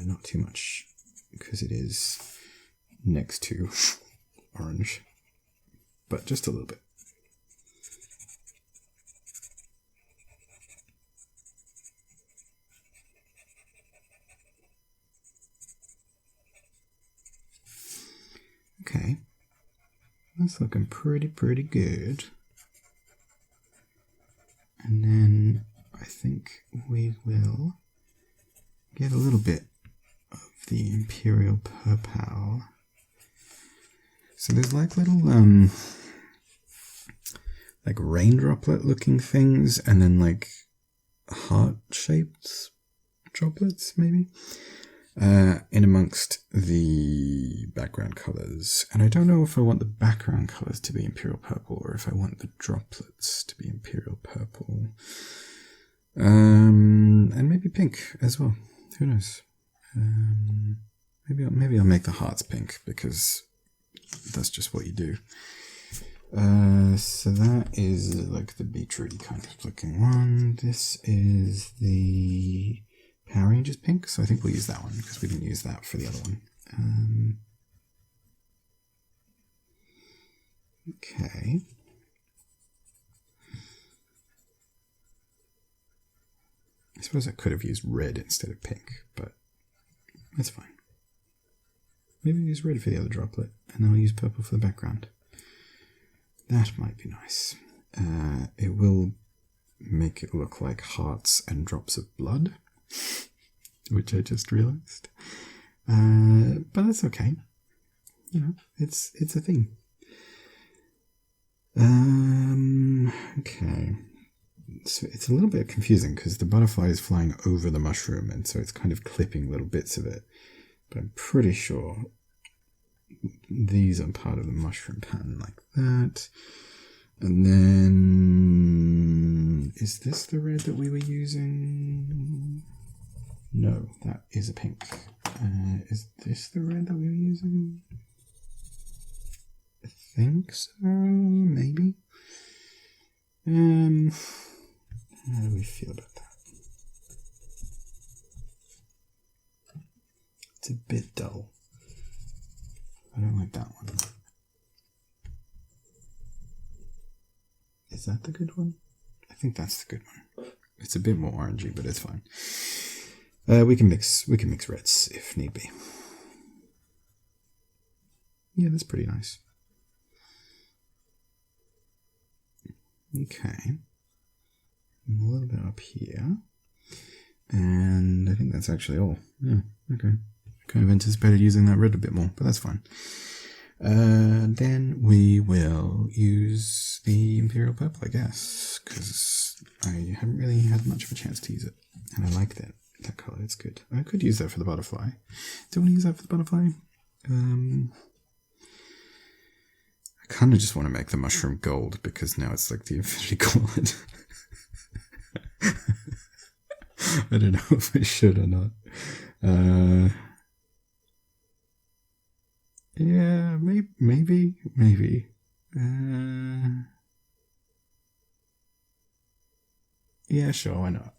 [SPEAKER 1] Not too much, because it is next to orange, but just a little bit. Okay, that's looking pretty good. And then I think we will get a little bit of the Imperial Purple. So there's like little like rain droplet looking things, and then like heart shaped droplets maybe in amongst the background colors. And I don't know if I want the background colors to be Imperial Purple or if I want the droplets to be Imperial Purple. And maybe pink as well. Who knows? Maybe I'll make the hearts pink, because that's just what you do. So that is like the beetrooty kind of looking one. This is the Power Rangers pink, so I think we'll use that one because we didn't use that for the other one. Okay. I suppose I could have used red instead of pink, but that's fine. Maybe I'll use red for the other droplet, and then I'll use purple for the background. That might be nice. It will make it look like hearts and drops of blood, which I just realized. But that's okay. You know, it's a thing. Okay. So it's a little bit confusing because the butterfly is flying over the mushroom, and so it's kind of clipping little bits of it. But I'm pretty sure these are part of the mushroom pattern like that. And then, is this the red that we were using? No, that is a pink. Is this the red that we were using? I think so, maybe. How do we feel about that? It's a bit dull. I don't like that one. Is that the good one? I think that's the good one. It's a bit more orangey, but it's fine. We can mix reds if need be. Yeah, that's pretty nice. Okay. A little bit up here. And I think that's actually all. Yeah, okay. Kind of anticipated using that red a bit more, but that's fine. Then we will use the Imperial Purple, I guess, because I haven't really had much of a chance to use it. And I like that colour, it's good. I could use that for the butterfly. Do I want to use that for the butterfly? I kind of just want to make the mushroom gold, because now it's like the Infinity Gauntlet. I don't know if I should or not. Yeah, maybe. Yeah, sure, why not?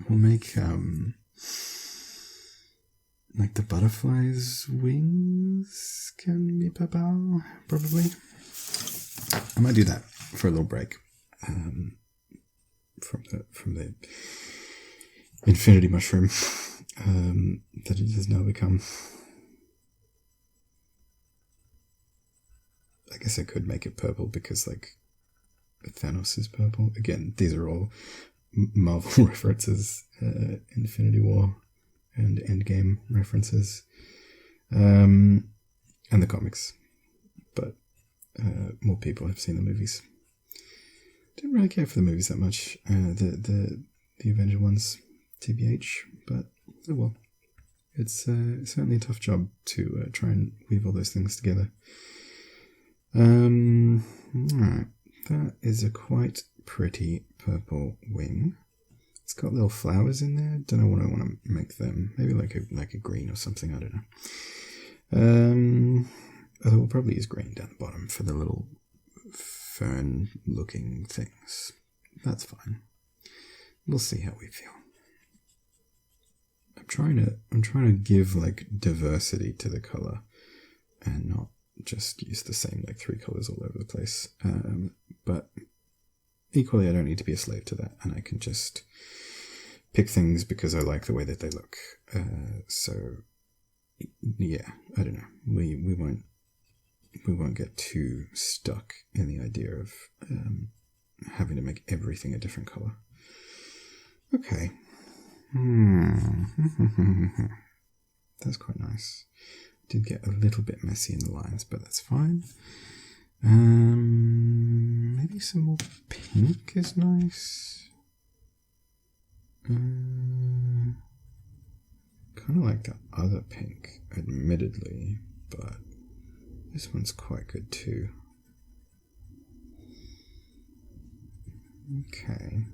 [SPEAKER 1] We'll make like the butterfly's wings can be purple, probably. I might do that for a little break. From the infinity mushroom that it has now become. I guess I could make it purple because, like, Thanos is purple. Again, these are all Marvel references, Infinity War and Endgame references, and the comics. But more people have seen the movies. Didn't really care for the movies that much, the Avenger ones, TBH, but oh well. It's certainly a tough job to try and weave all those things together. Alright, that is a quite pretty purple wing. It's got little flowers in there. Don't know what I want to make them. Maybe like a green or something. I don't know. Although we'll probably use green down the bottom for the little fern-looking things. That's fine. We'll see how we feel. I'm trying to give like diversity to the color, and not just use the same like 3 colors all over the place. But equally, I don't need to be a slave to that, and I can just pick things because I like the way that they look. So yeah, I don't know. We won't get too stuck in the idea of having to make everything a different color. Okay. That's quite nice. Did get a little bit messy in the lines, but that's fine. Maybe some more pink is nice. Kind of like the other pink, admittedly, but this one's quite good too. Okay.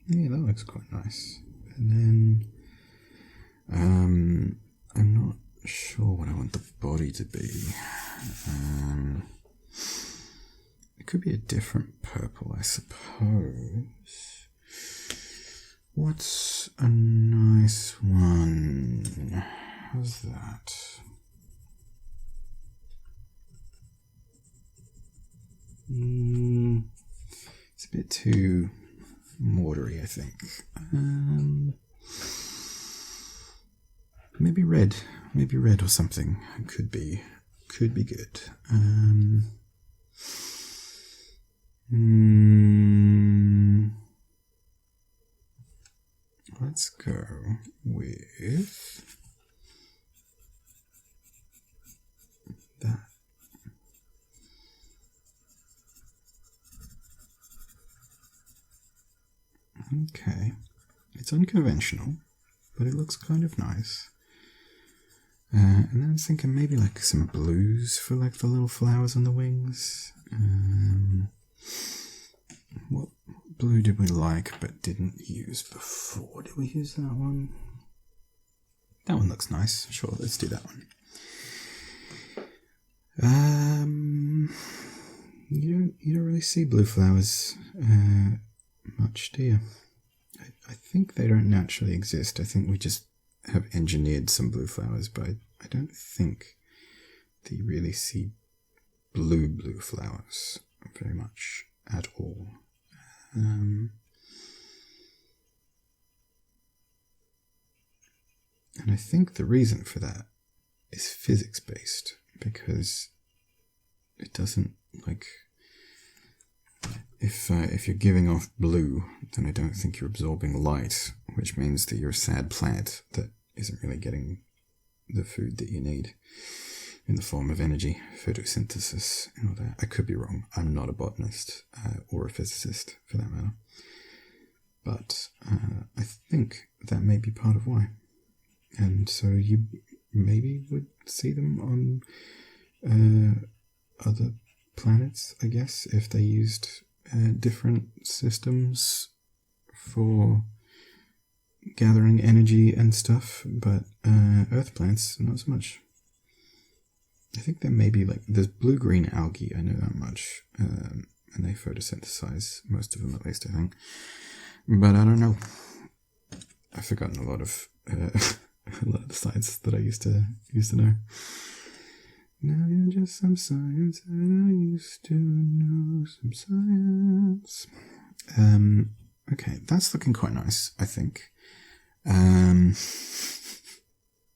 [SPEAKER 1] Yeah, that looks quite nice. And then I'm not sure what I want the body to be. It could be a different purple, I suppose. What's a nice one? How's that? It's a bit too mortary, I think. Maybe red or something. Could be good. Let's go with that. Okay, it's unconventional, but it looks kind of nice. And then I'm thinking maybe like some blues for like the little flowers on the wings. What blue did we like but didn't use before? Did we use that one? That one looks nice. Sure, let's do that one. You don't really see blue flowers much, do you? I think they don't naturally exist. I think we just have engineered some blue flowers, but I don't think that you really see blue flowers very much at all. And I think the reason for that is physics-based, because it doesn't, like, if you're giving off blue, then I don't think you're absorbing light, which means that you're a sad plant that isn't really getting the food that you need in the form of energy, photosynthesis, and all that. I could be wrong. I'm not a botanist or a physicist, for that matter. But I think that may be part of why. And so you maybe would see them on other planets, I guess, if they used different systems for gathering energy and stuff, but earth plants, not so much. I think there may be, like, there's blue-green algae, I know that much, and they photosynthesize, most of them at least, I think. But I don't know. I've forgotten a lot of the science that I used to know. Now you're just some science, and I used to know some science. Okay, that's looking quite nice, I think.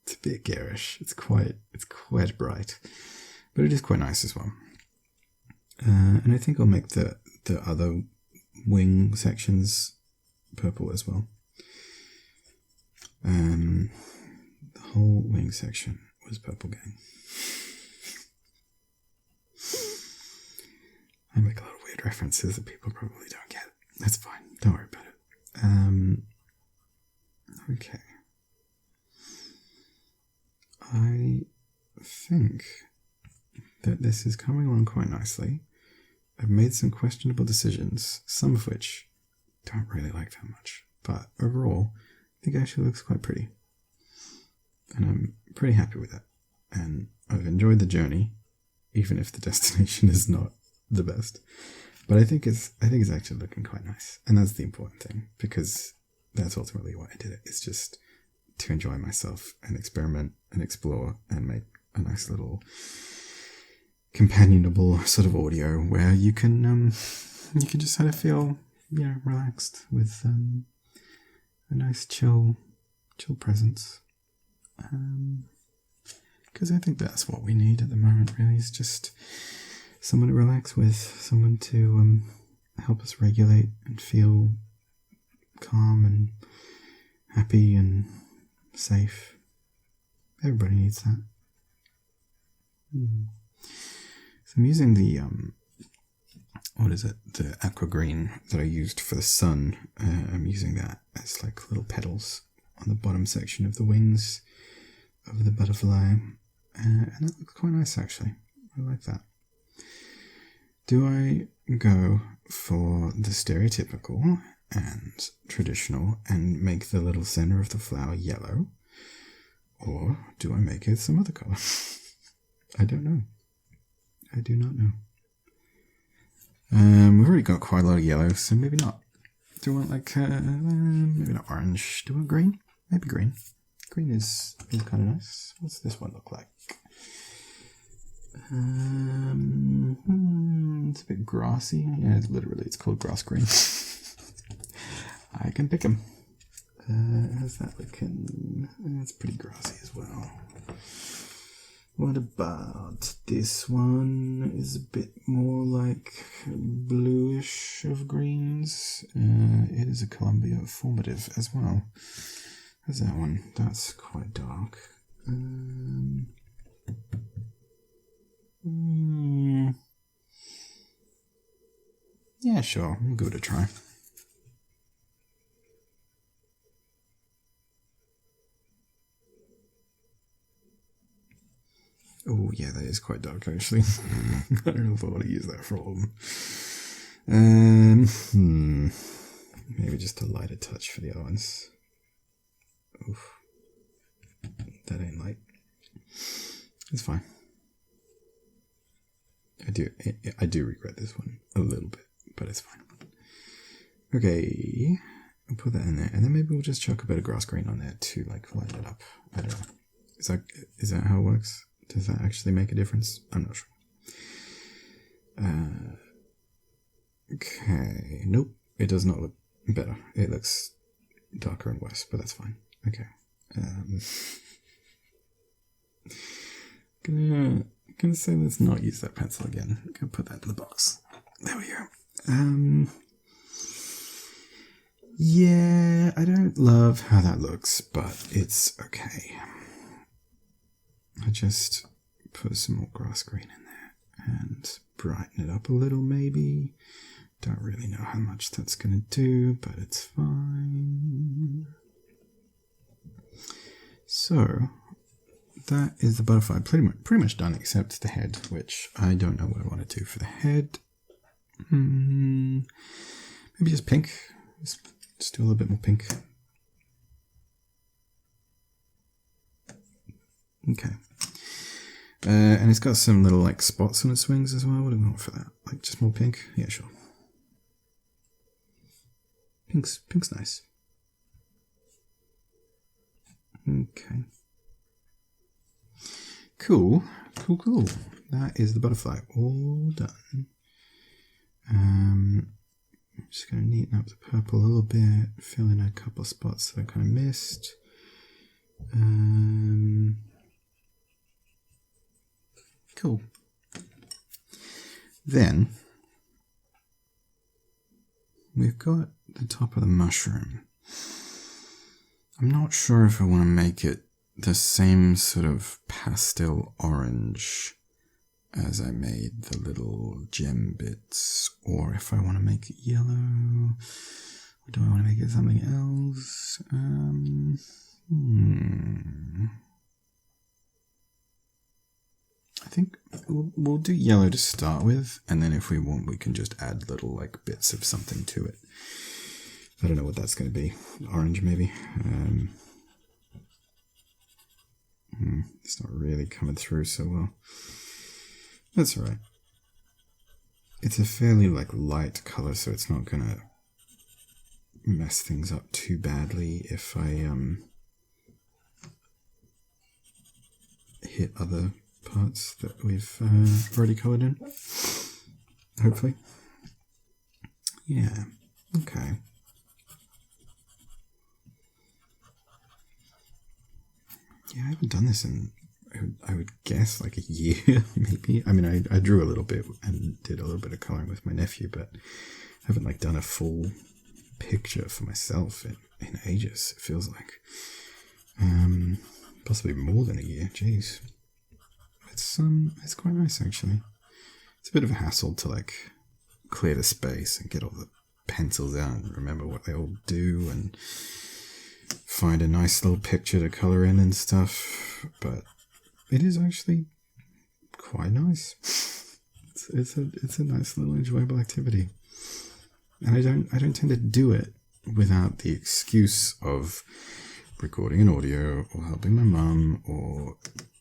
[SPEAKER 1] It's a bit garish. It's quite bright, but it is quite nice as well. And I think I'll make the other wing sections purple as well. The whole wing section was purple, gang. I make a lot of weird references that people probably don't get. That's fine. Don't worry about it. Okay. I think that this is coming along quite nicely. I've made some questionable decisions, some of which I don't really like that much. But overall, I think it actually looks quite pretty. And I'm pretty happy with it. And I've enjoyed the journey, even if the destination is not the best. But I think it's actually looking quite nice. And that's the important thing, because that's ultimately why I did it. It's just to enjoy myself and experiment and explore and make a nice little companionable sort of audio where you can just kind of feel, relaxed with a nice chill presence. Because I think that's what we need at the moment, really, is just someone to relax with, someone to help us regulate and feel calm and happy and safe. Everybody needs that. So I'm using the the aqua green that I used for the sun. I'm using that as like little petals on the bottom section of the wings of the butterfly, and that looks quite nice actually. I like that. Do I go for the stereotypical and traditional and make the little center of the flower yellow, or do I make it some other color? I don't know. I do not know. We've already got quite a lot of yellow, so maybe not. Do I want maybe not orange? Do I want green? Maybe green. Green is kind of nice. What's this one look like? It's a bit grassy. Yeah, it's called grass green. I can pick them. How's that looking? It's pretty grassy as well. What about this one? Is a bit more like bluish of greens. It is a Columbia formative as well. How's that one? That's quite dark. Yeah, sure. We'll give it a try. Oh, yeah, that is quite dark, actually. I don't know if I want to use that for all of them. Maybe just a lighter touch for the other ones. Oof. That ain't light. It's fine. I do regret this one a little bit, but it's fine. Okay, I'll put that in there, and then maybe we'll just chuck a bit of grass green on there to like light it up. I don't know. Is that how it works? Does that actually make a difference? I'm not sure. Okay, nope, it does not look better. It looks darker and worse, but that's fine. Okay. Gonna say let's not use that pencil again. I'm gonna put that in the box. There we go. Yeah, I don't love how that looks, but it's okay. I just put some more grass green in there and brighten it up a little maybe. Don't really know how much that's gonna do, but it's fine. So that is the butterfly pretty much done, except the head, which I don't know what I want to do for the head. Maybe just pink. Just do a little bit more pink. Okay. And it's got some little like spots on its wings as well. What do we want for that? Like just more pink? Yeah, sure. Pink's nice. Okay. Cool. That is the butterfly all done. I'm just going to neaten up the purple a little bit, fill in a couple of spots that I kind of missed. Cool. Then we've got the top of the mushroom. I'm not sure if I want to make it the same sort of pastel orange as I made the little gem bits, or if I want to make it yellow, Or do I want to make it something else? I think we'll do yellow to start with, and then if we want, we can just add little like bits of something to it. I don't know what that's going to be. Orange, maybe. It's not really coming through so well. That's alright. It's a fairly like light color, so it's not going to mess things up too badly if I hit other parts that we've already colored in. Hopefully. Yeah. Okay. Yeah, I haven't done this in, I would guess, like a year, maybe. I mean, I drew a little bit and did a little bit of coloring with my nephew, but I haven't like done a full picture for myself in ages, it feels like. Possibly more than a year, jeez. It's quite nice, actually. It's a bit of a hassle to like clear the space and get all the pencils out and remember what they all do and find a nice little picture to color in and stuff, but it is actually quite nice. It's a nice little enjoyable activity, and I don't tend to do it without the excuse of recording an audio or helping my mum or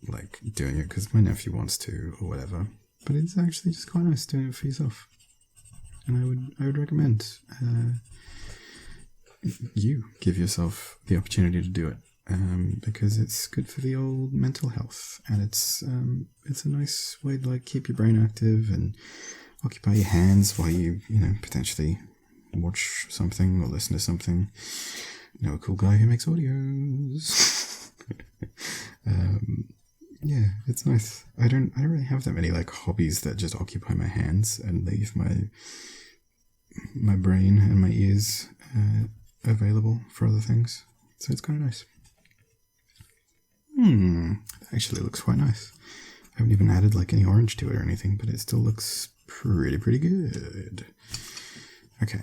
[SPEAKER 1] like doing it because my nephew wants to or whatever. But it's actually just quite nice doing it for yourself, and I would recommend you give yourself the opportunity to do it, because it's good for the old mental health, and it's a nice way to like keep your brain active and occupy your hands while you potentially watch something or listen to something. You know, a cool guy who makes audios. Yeah, it's nice. I don't really have that many like hobbies that just occupy my hands and leave my brain and my ears available for other things. So it's kind of nice. Actually looks quite nice. I haven't even added like any orange to it or anything, but it still looks pretty good. Okay.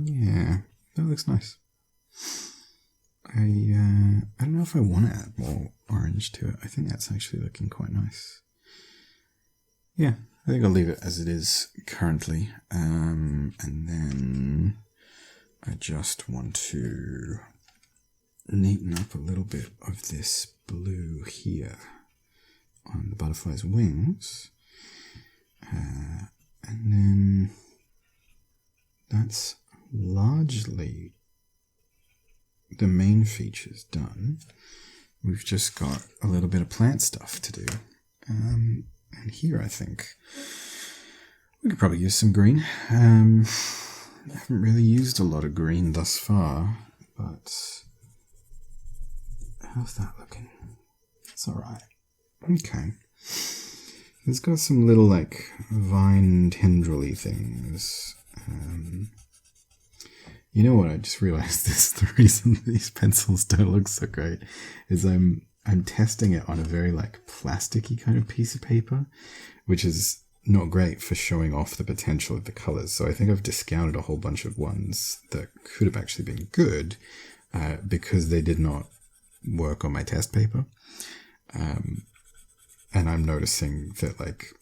[SPEAKER 1] Yeah, that looks nice. I don't know if I want to add more orange to it. I think that's actually looking quite nice. Yeah, I think I'll leave it as it is currently. And then I just want to neaten up a little bit of this blue here on the butterfly's wings. And then that's largely the main features done. We've just got a little bit of plant stuff to do. And here I think we could probably use some green. I haven't really used a lot of green thus far, but how's that looking? It's alright. Okay. It's got some little like vine tendril-y things. You know what? I just realized this. The reason these pencils don't look so great is I'm testing it on a very like plasticky kind of piece of paper, which is not great for showing off the potential of the colors. So I think I've discounted a whole bunch of ones that could have actually been good because they did not work on my test paper. And I'm noticing that like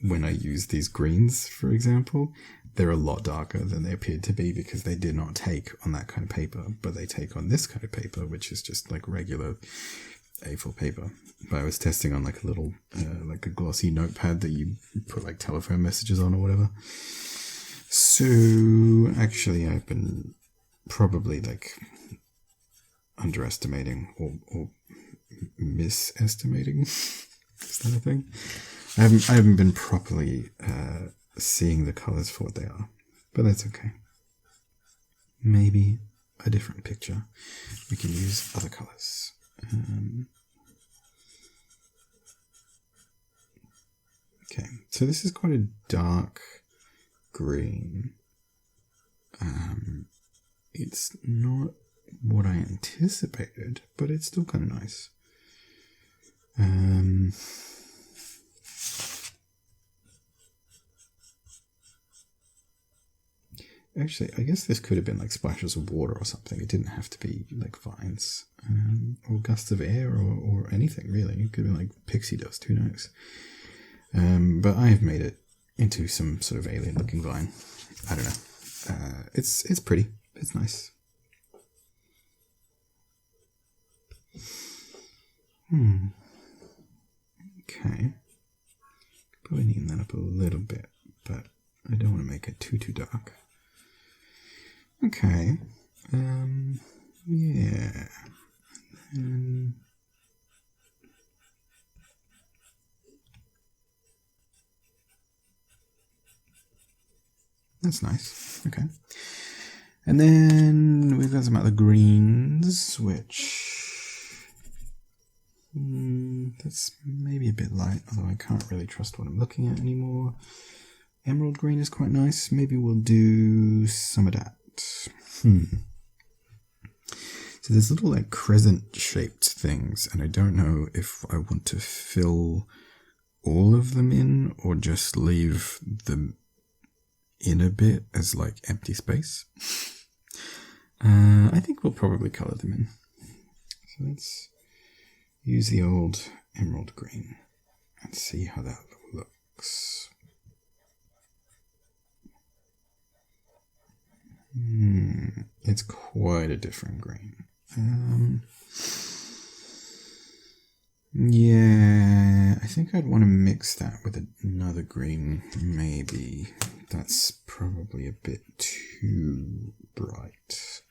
[SPEAKER 1] when I use these greens, for example, they're a lot darker than they appeared to be because they did not take on that kind of paper, but they take on this kind of paper, which is just like regular A4 paper. But I was testing on like a little, like a glossy notepad that you put like telephone messages on or whatever. So actually I've been probably like underestimating or misestimating. Is that a thing? I haven't been properly seeing the colors for what they are, but that's okay. Maybe a different picture. We can use other colors. Okay, so this is quite a dark green. It's not what I anticipated, but it's still kind of nice. Actually, I guess this could have been like splashes of water or something. It didn't have to be like vines or gusts of air or anything really. It could have been like pixie dust, who knows. But I have made it into some sort of alien-looking vine. I don't know. It's pretty. It's nice. Okay. Probably neaten that up a little bit, but I don't want to make it too dark. Okay. Yeah. That's nice. Okay. And then we've got some other greens, which that's maybe a bit light, although I can't really trust what I'm looking at anymore. Emerald green is quite nice. Maybe we'll do some of that. So there's little like crescent shaped things, and I don't know if I want to fill all of them in or just leave them in a bit as like empty space. I think we'll probably color them in. So let's use the old emerald green and see how that looks. It's quite a different green. Yeah, I think I'd want to mix that with another green, maybe. That's probably a bit too bright.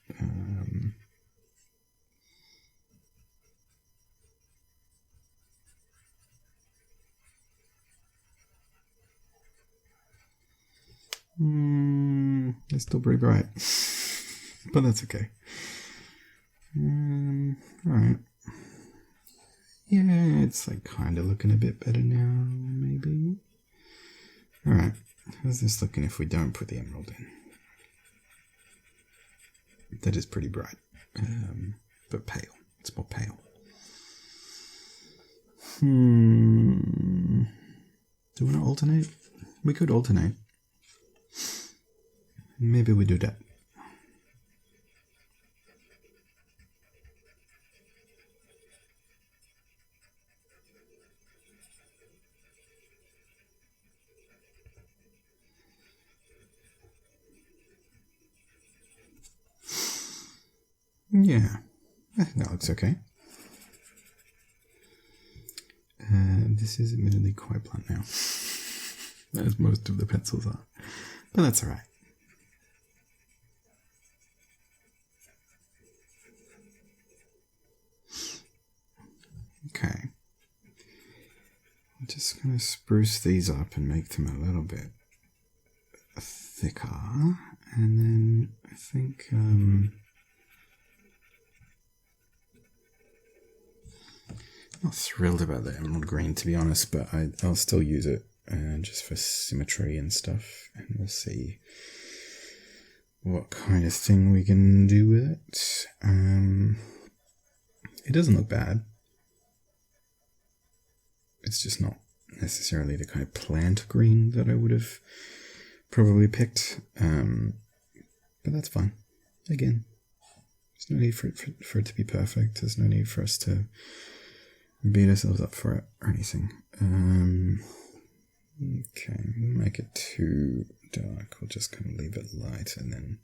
[SPEAKER 1] It's still pretty bright, but that's okay. Alright. Yeah, it's like kind of looking a bit better now, maybe. Alright, how's this looking if we don't put the emerald in? That is pretty bright, but pale. It's more pale. Do we want to alternate? We could alternate. Maybe we do that. Yeah, I think that looks okay. This is admittedly quite blunt now, as most of the pencils are, but that's alright. Okay, I'm just going to spruce these up and make them a little bit thicker, and then I think not thrilled about the emerald green, to be honest, but I'll still use it just for symmetry and stuff, and we'll see what kind of thing we can do with it. It doesn't look bad. It's just not necessarily the kind of plant green that I would have probably picked, but that's fine. Again, there's no need for it to be perfect. There's no need for us to beat ourselves up for it or anything. Okay, we'll make it too dark. We'll just kind of leave it light and then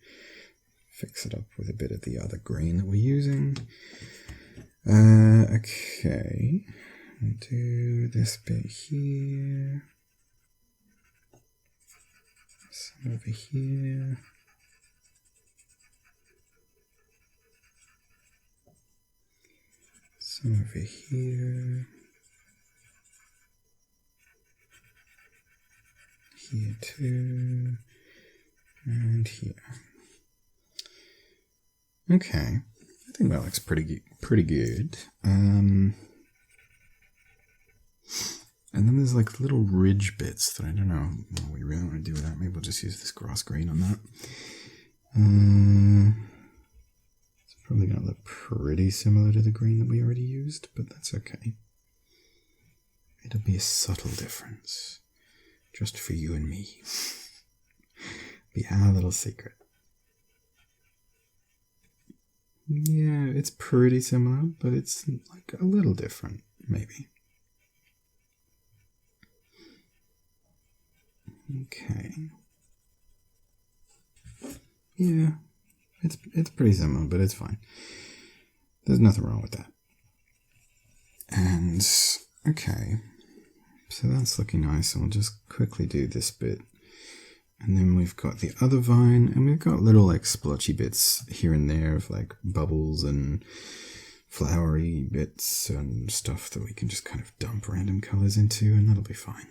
[SPEAKER 1] fix it up with a bit of the other green that we're using. Okay, I'll do this bit here, some over here. Some over here, here too, and here. Okay, I think that looks pretty good. And then there's like little ridge bits that I don't know what we really want to do with that. Maybe we'll just use this grass green on that. It's probably going to look pretty similar to the green that we already used, but that's okay. It'll be a subtle difference. Just for you and me. Be our little secret. Yeah, it's pretty similar, but it's like a little different, maybe. Okay. Yeah, it's pretty similar, but it's fine. There's nothing wrong with that. And, okay. So that's looking nice, and we'll just quickly do this bit. And then we've got the other vine, and we've got little like splotchy bits here and there of like bubbles and flowery bits and stuff that we can just kind of dump random colours into, and that'll be fine.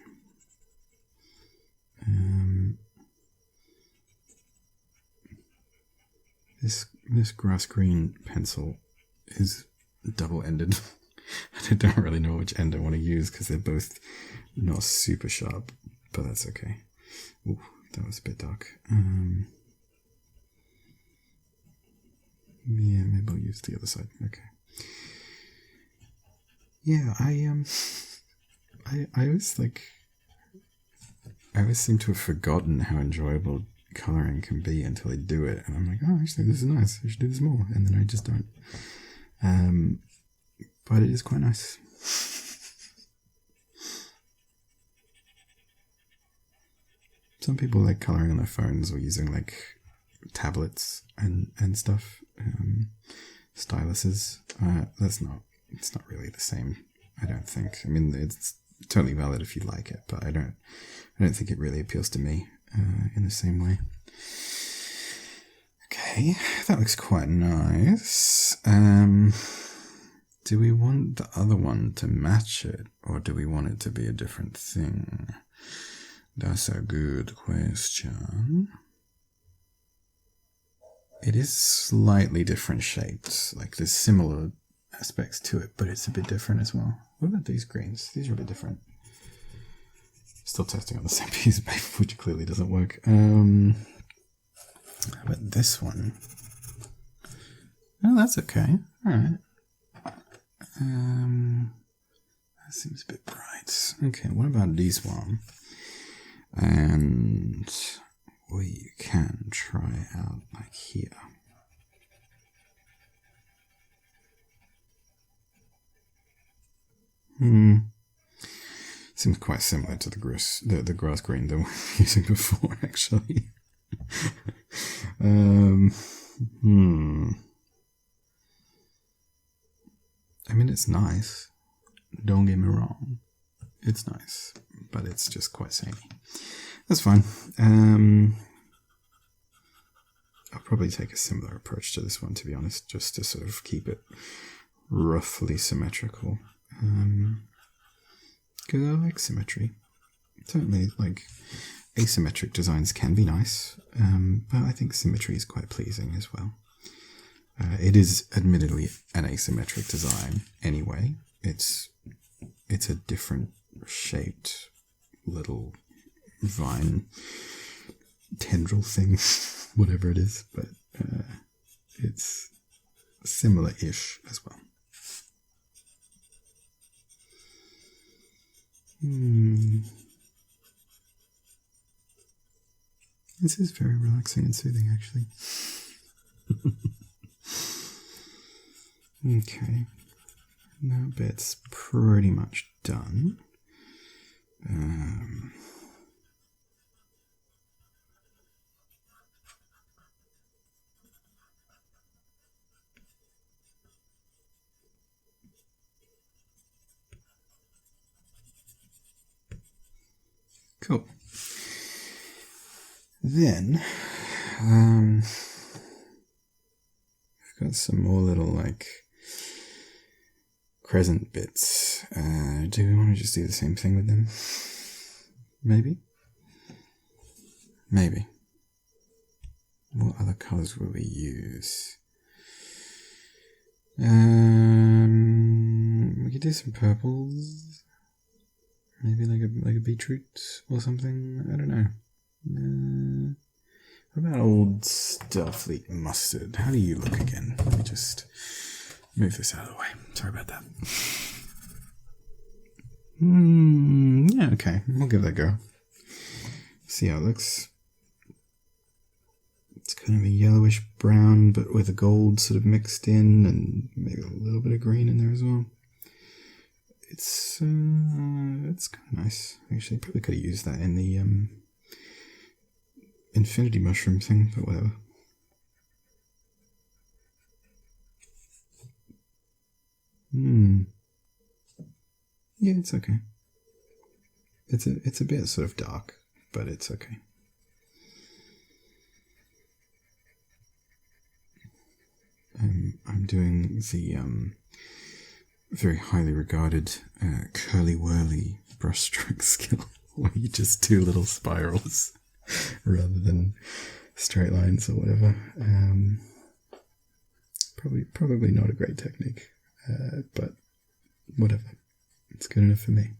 [SPEAKER 1] This grass green pencil is double-ended. I don't really know which end I want to use because they're both not super sharp, but that's okay. Ooh, that was a bit dark. Yeah, maybe I'll use the other side. Okay. Yeah, I was like, I always seem to have forgotten how enjoyable colouring can be until I do it, and I'm like, oh, actually, this is nice. I should do this more, and then I just don't. But it is quite nice. Some people like colouring on their phones or using like tablets and stuff, styluses. It's not really the same, I don't think. I mean, it's totally valid if you like it, but I don't think it really appeals to me in the same way. Okay, that looks quite nice. Do we want the other one to match it, or do we want it to be a different thing? That's a good question. It is slightly different shaped. Like, there's similar aspects to it, but it's a bit different as well. What about these greens? These are a bit different. Still testing on the same piece of paper, which clearly doesn't work. How about this one? Oh, that's okay. Alright. That seems a bit bright. Okay, what about this one? And we can try out like here. Seems quite similar to the grass green that we were using before, actually. I mean, it's nice. Don't get me wrong. It's nice, but it's just quite samey. That's fine. I'll probably take a similar approach to this one, to be honest, just to sort of keep it roughly symmetrical. Because I like symmetry. Certainly, like, asymmetric designs can be nice, but I think symmetry is quite pleasing as well. It is admittedly an asymmetric design anyway. It's a different shaped little vine tendril thing, whatever it is, but it's similar-ish as well. This is very relaxing and soothing, actually. Okay, that bit's pretty much done. Cool. Then, we've got some more little, like, crescent bits. Do we want to just do the same thing with them? Maybe? Maybe. What other colours will we use? We could do some purples. Maybe like a beetroot or something. I don't know. What about old Starfleet mustard? How do you look again? Let me just move this out of the way. Sorry about that. Yeah, okay. We'll give that a go. See how it looks. It's kind of a yellowish brown, but with a gold sort of mixed in, and maybe a little bit of green in there as well. It's kind of nice. Actually, probably could have used that in the infinity mushroom thing, but whatever. Yeah, it's okay. It's a bit sort of dark, but it's okay. I'm doing the very highly regarded curly whirly brushstroke skill, where you just do little spirals rather than straight lines or whatever. Probably not a great technique, but whatever. It's good enough for me.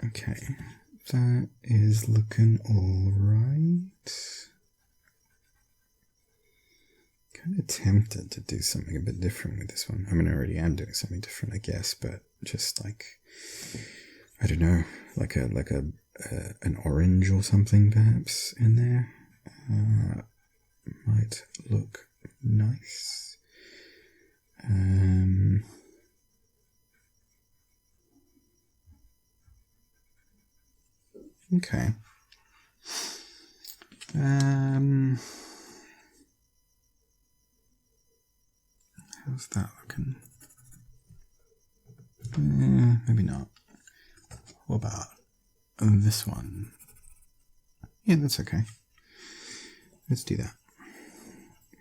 [SPEAKER 1] Okay, that is looking alright. Kind of tempted to do something a bit different with this one. I mean, I already am doing something different, I guess, but just like, I don't know, like an orange or something perhaps in there might look nice. Okay. How's that looking? Maybe not. What about this one? Yeah, that's okay. Let's do that.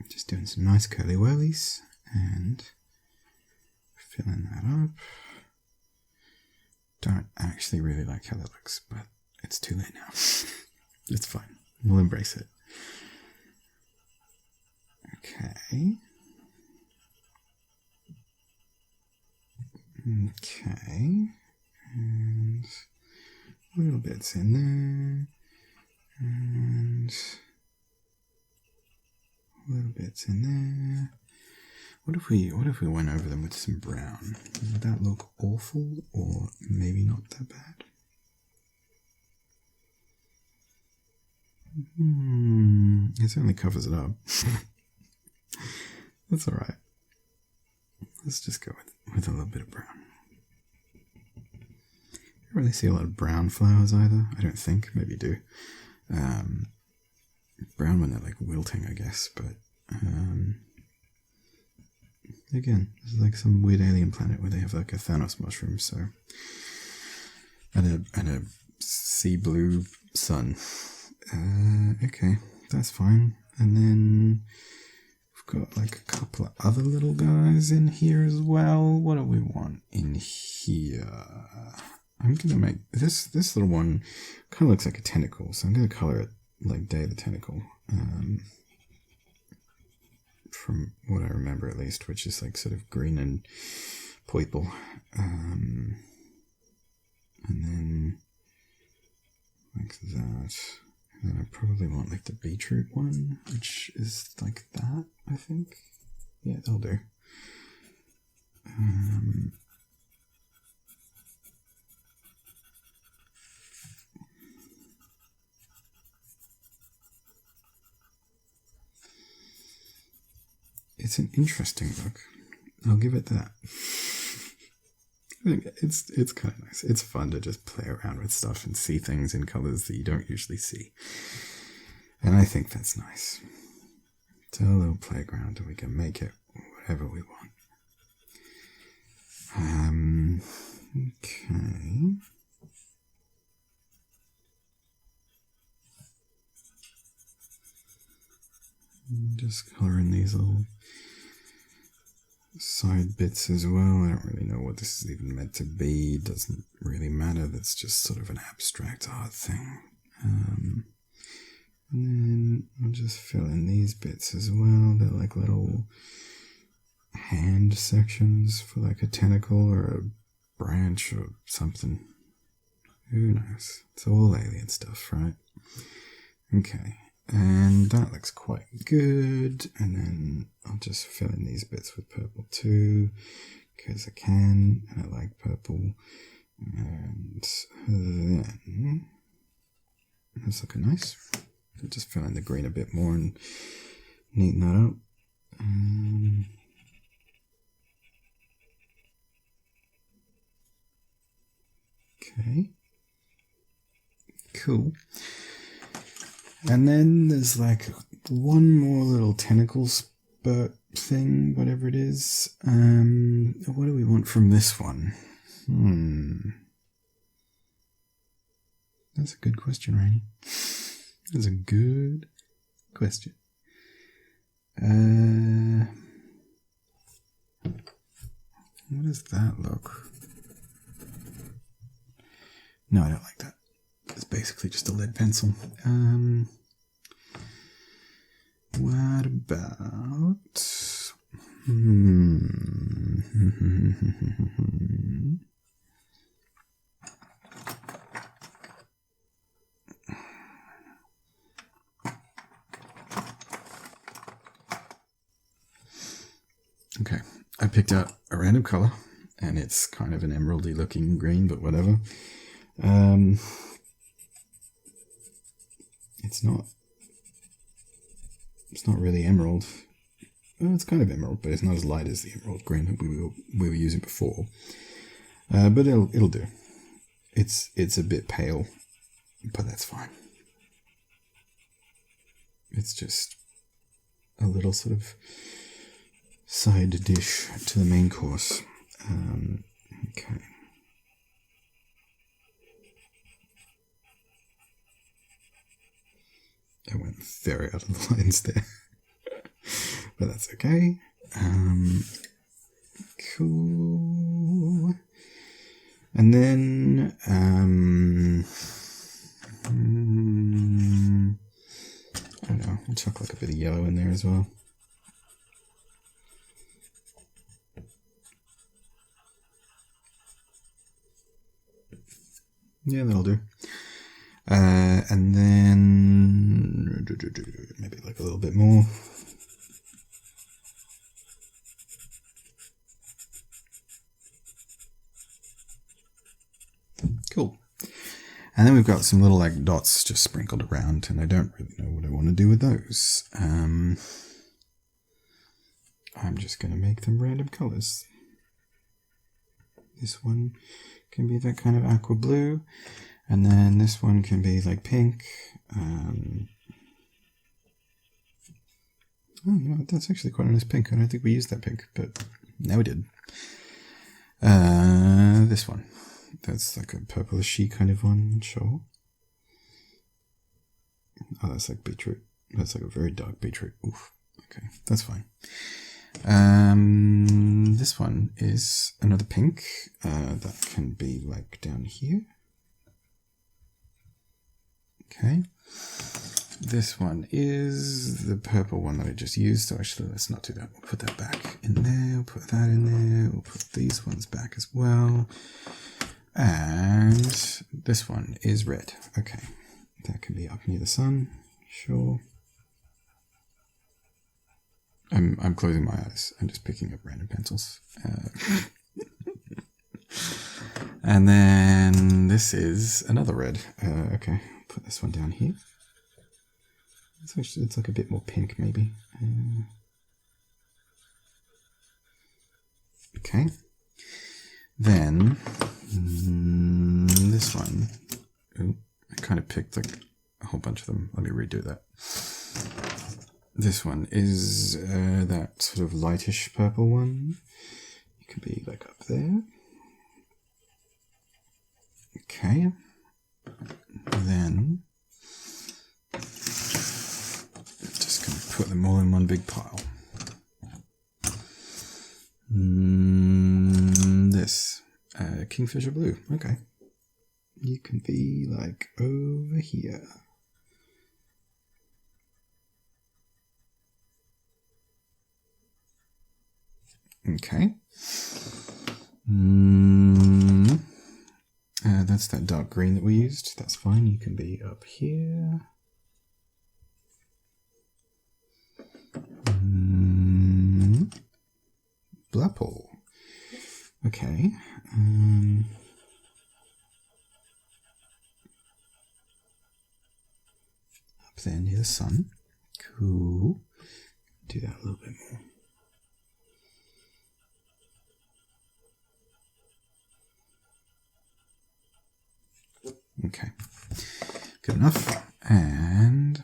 [SPEAKER 1] Just doing some nice curly whirlies and filling that up. Don't actually really like how that looks, but it's too late now. It's fine. We'll embrace it. Okay. Okay. And little bits in there. And little bits in there. What if we went over them with some brown? Would that look awful, or maybe not that bad? It certainly covers it up. That's alright. Let's just go with a little bit of brown. I don't really see a lot of brown flowers either, I don't think. Maybe you do. Brown when they're like wilting, I guess, but again, this is like some weird alien planet where they have like a Thanos mushroom, so and a sea blue sun. Okay, that's fine. And then we've got like a couple of other little guys in here as well. What do we want in here? I'm gonna make this little one kind of looks like a tentacle, so I'm gonna color it like Day of the Tentacle. From what I remember at least, which is like sort of green and purple. And then like that. And then I probably want like the beetroot one, which is like that, I think. Yeah, that'll do. It's an interesting look. I'll give it that. I think it's kind of nice. It's fun to just play around with stuff and see things in colors that you don't usually see. And I think that's nice. It's a little playground and we can make it whatever we want. Okay. Just coloring these little side bits as well. I don't really know what this is even meant to be. It doesn't really matter. That's just sort of an abstract art thing. And then I'll just fill in these bits as well. They're like little hand sections for like a tentacle or a branch or something. Who knows? It's all alien stuff, right? Okay. And that looks quite good. And then I'll just fill in these bits with purple too. because I can, and I like purple. And then that's looking nice. I'll just fill in the green a bit more and neaten that up. Okay. Cool. And then there's like one more little tentacle spurt thing, whatever it is. What do we want from this one? That's a good question, Rainy. That's a good question. What does that look? No, I don't like that. It's basically just a lead pencil. What about... Okay, I picked out a random color, and it's kind of an emeraldy looking green, but whatever. It's not really emerald. Well, it's kind of emerald, but it's not as light as the emerald green that we were using before. But it'll do. It's a bit pale, but that's fine. It's just a little sort of side dish to the main course. Okay. I went very out of the lines there. But that's okay. Cool. And then I don't know, I'll chuck like a bit of yellow in there as well. Yeah, that'll do. And then maybe like a little bit more. Cool. And then we've got some little like dots just sprinkled around, and I don't really know what I want to do with those. I'm just going to make them random colors. This one can be that kind of aqua blue, and then this one can be like pink. Oh, you know, that's actually quite a nice pink. I don't think we used that pink, but now we did. This one. That's like a purplishy kind of one, sure. Oh, that's like beetroot. That's like a very dark beetroot. Oof. Okay, that's fine. This one is another pink. That can be like down here. Okay. This one is the purple one that I just used. So actually, let's not do that. We'll put that back in there. We'll put that in there. We'll put these ones back as well. And this one is red. Okay. That can be up near the sun. Sure. I'm closing my eyes. I'm just picking up random pencils. And then this is another red. Okay. Put this one down here. It's like a bit more pink, maybe. Okay. Then this one. Ooh, I kind of picked like a whole bunch of them. Let me redo that. This one is that sort of lightish purple one. It could be like up there. Okay. Then just going to put them all in one big pile. This kingfisher blue. Okay. You can be like over here. Okay. That's that dark green that we used. That's fine. You can be up here. Blapple. Okay. Up there near the sun. Cool. Do that a little bit more. Okay. Good enough. And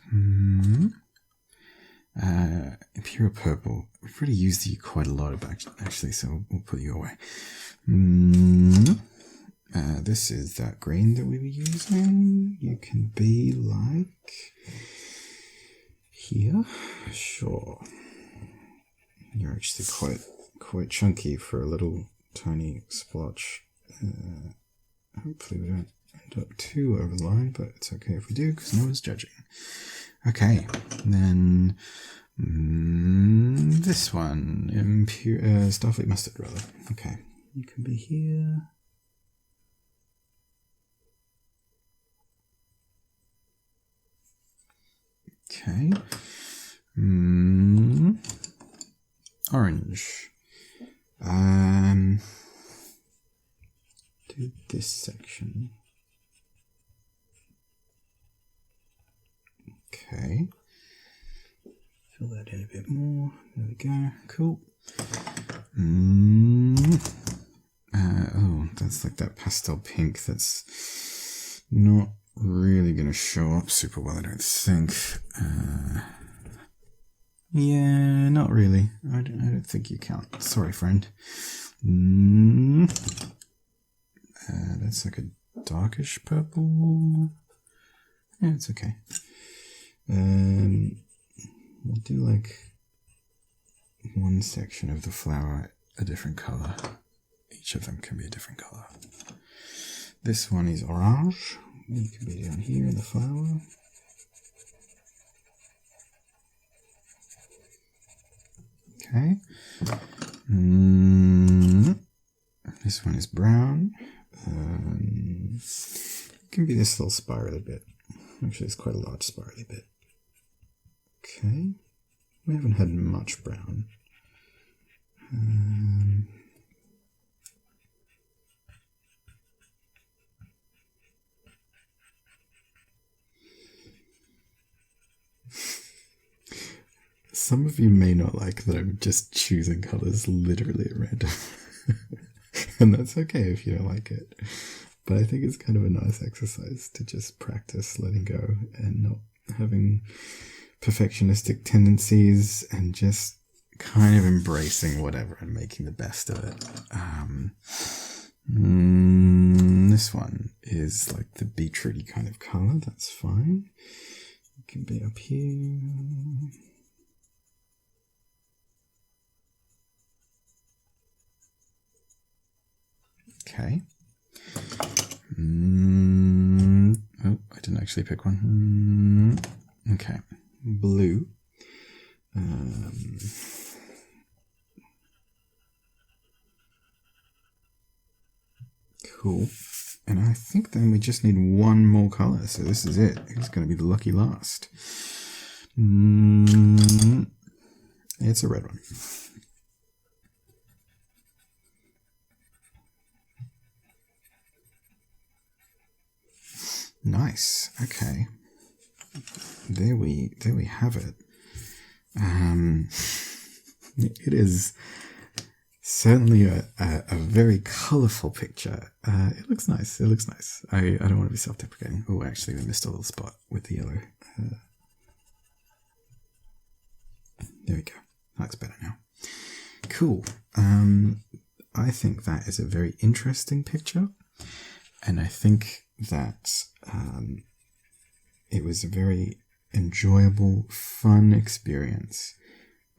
[SPEAKER 1] Imperial Purple. We've already used you quite a lot, actually, so we'll put you away. This is that green that we were using. You can be like here. Sure. You're actually quite chunky for a little tiny splotch. Hopefully we don't end up too over the line, but it's okay if we do, because no one's judging. Okay, then this one, Starfleet Mustard, rather. Okay, you can be here. Okay. Orange. Do this section. Okay. Fill that in a bit more. There we go. Cool. Oh, that's like that pastel pink that's not really going to show up super well, I don't think. Yeah, not really. I don't think you count. Sorry, friend. That's like a darkish purple. Yeah, it's okay. We'll do like one section of the flower a different color. Each of them can be a different color. This one is orange. It can be down here in the flower. Okay. This one is brown. It can be this little spirally bit. Actually, it's quite a large spirally bit. Okay. We haven't had much brown. Some of you may not like that I'm just choosing colors literally at random. And that's okay if you don't like it. But I think it's kind of a nice exercise to just practice letting go and not having perfectionistic tendencies and just kind of embracing whatever and making the best of it. This one is like the beetrooty kind of color. That's fine. It can be up here. Okay. Oh, I didn't actually pick one. Okay. Blue. Cool. And I think then we just need one more color. So this is it. It's going to be the lucky last. It's a red one. Nice. Okay. There we have it. It is certainly a very colourful picture. It looks nice. It looks nice. I don't want to be self-deprecating. Oh, actually, we missed a little spot with the yellow. There we go. That looks better now. Cool. I think that is a very interesting picture, and I think that it was a very enjoyable, fun experience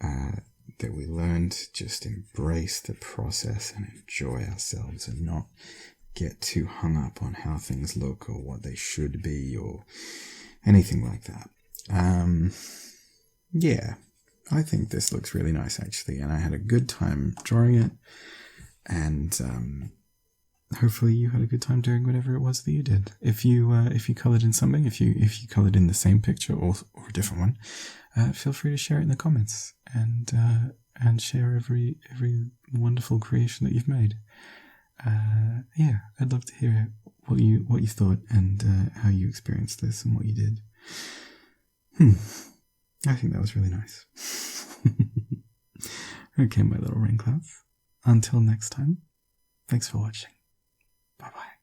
[SPEAKER 1] that we learned to just embrace the process and enjoy ourselves and not get too hung up on how things look or what they should be or anything like that. Yeah, I think this looks really nice actually, and I had a good time drawing it, and hopefully you had a good time doing whatever it was that you did. If you colored in something, if you colored in the same picture or a different one, feel free to share it in the comments, and and share every wonderful creation that you've made. Yeah, I'd love to hear what you thought and how you experienced this and what you did. I think that was really nice. Okay, my little rain clouds. Until next time, thanks for watching. Bye bye.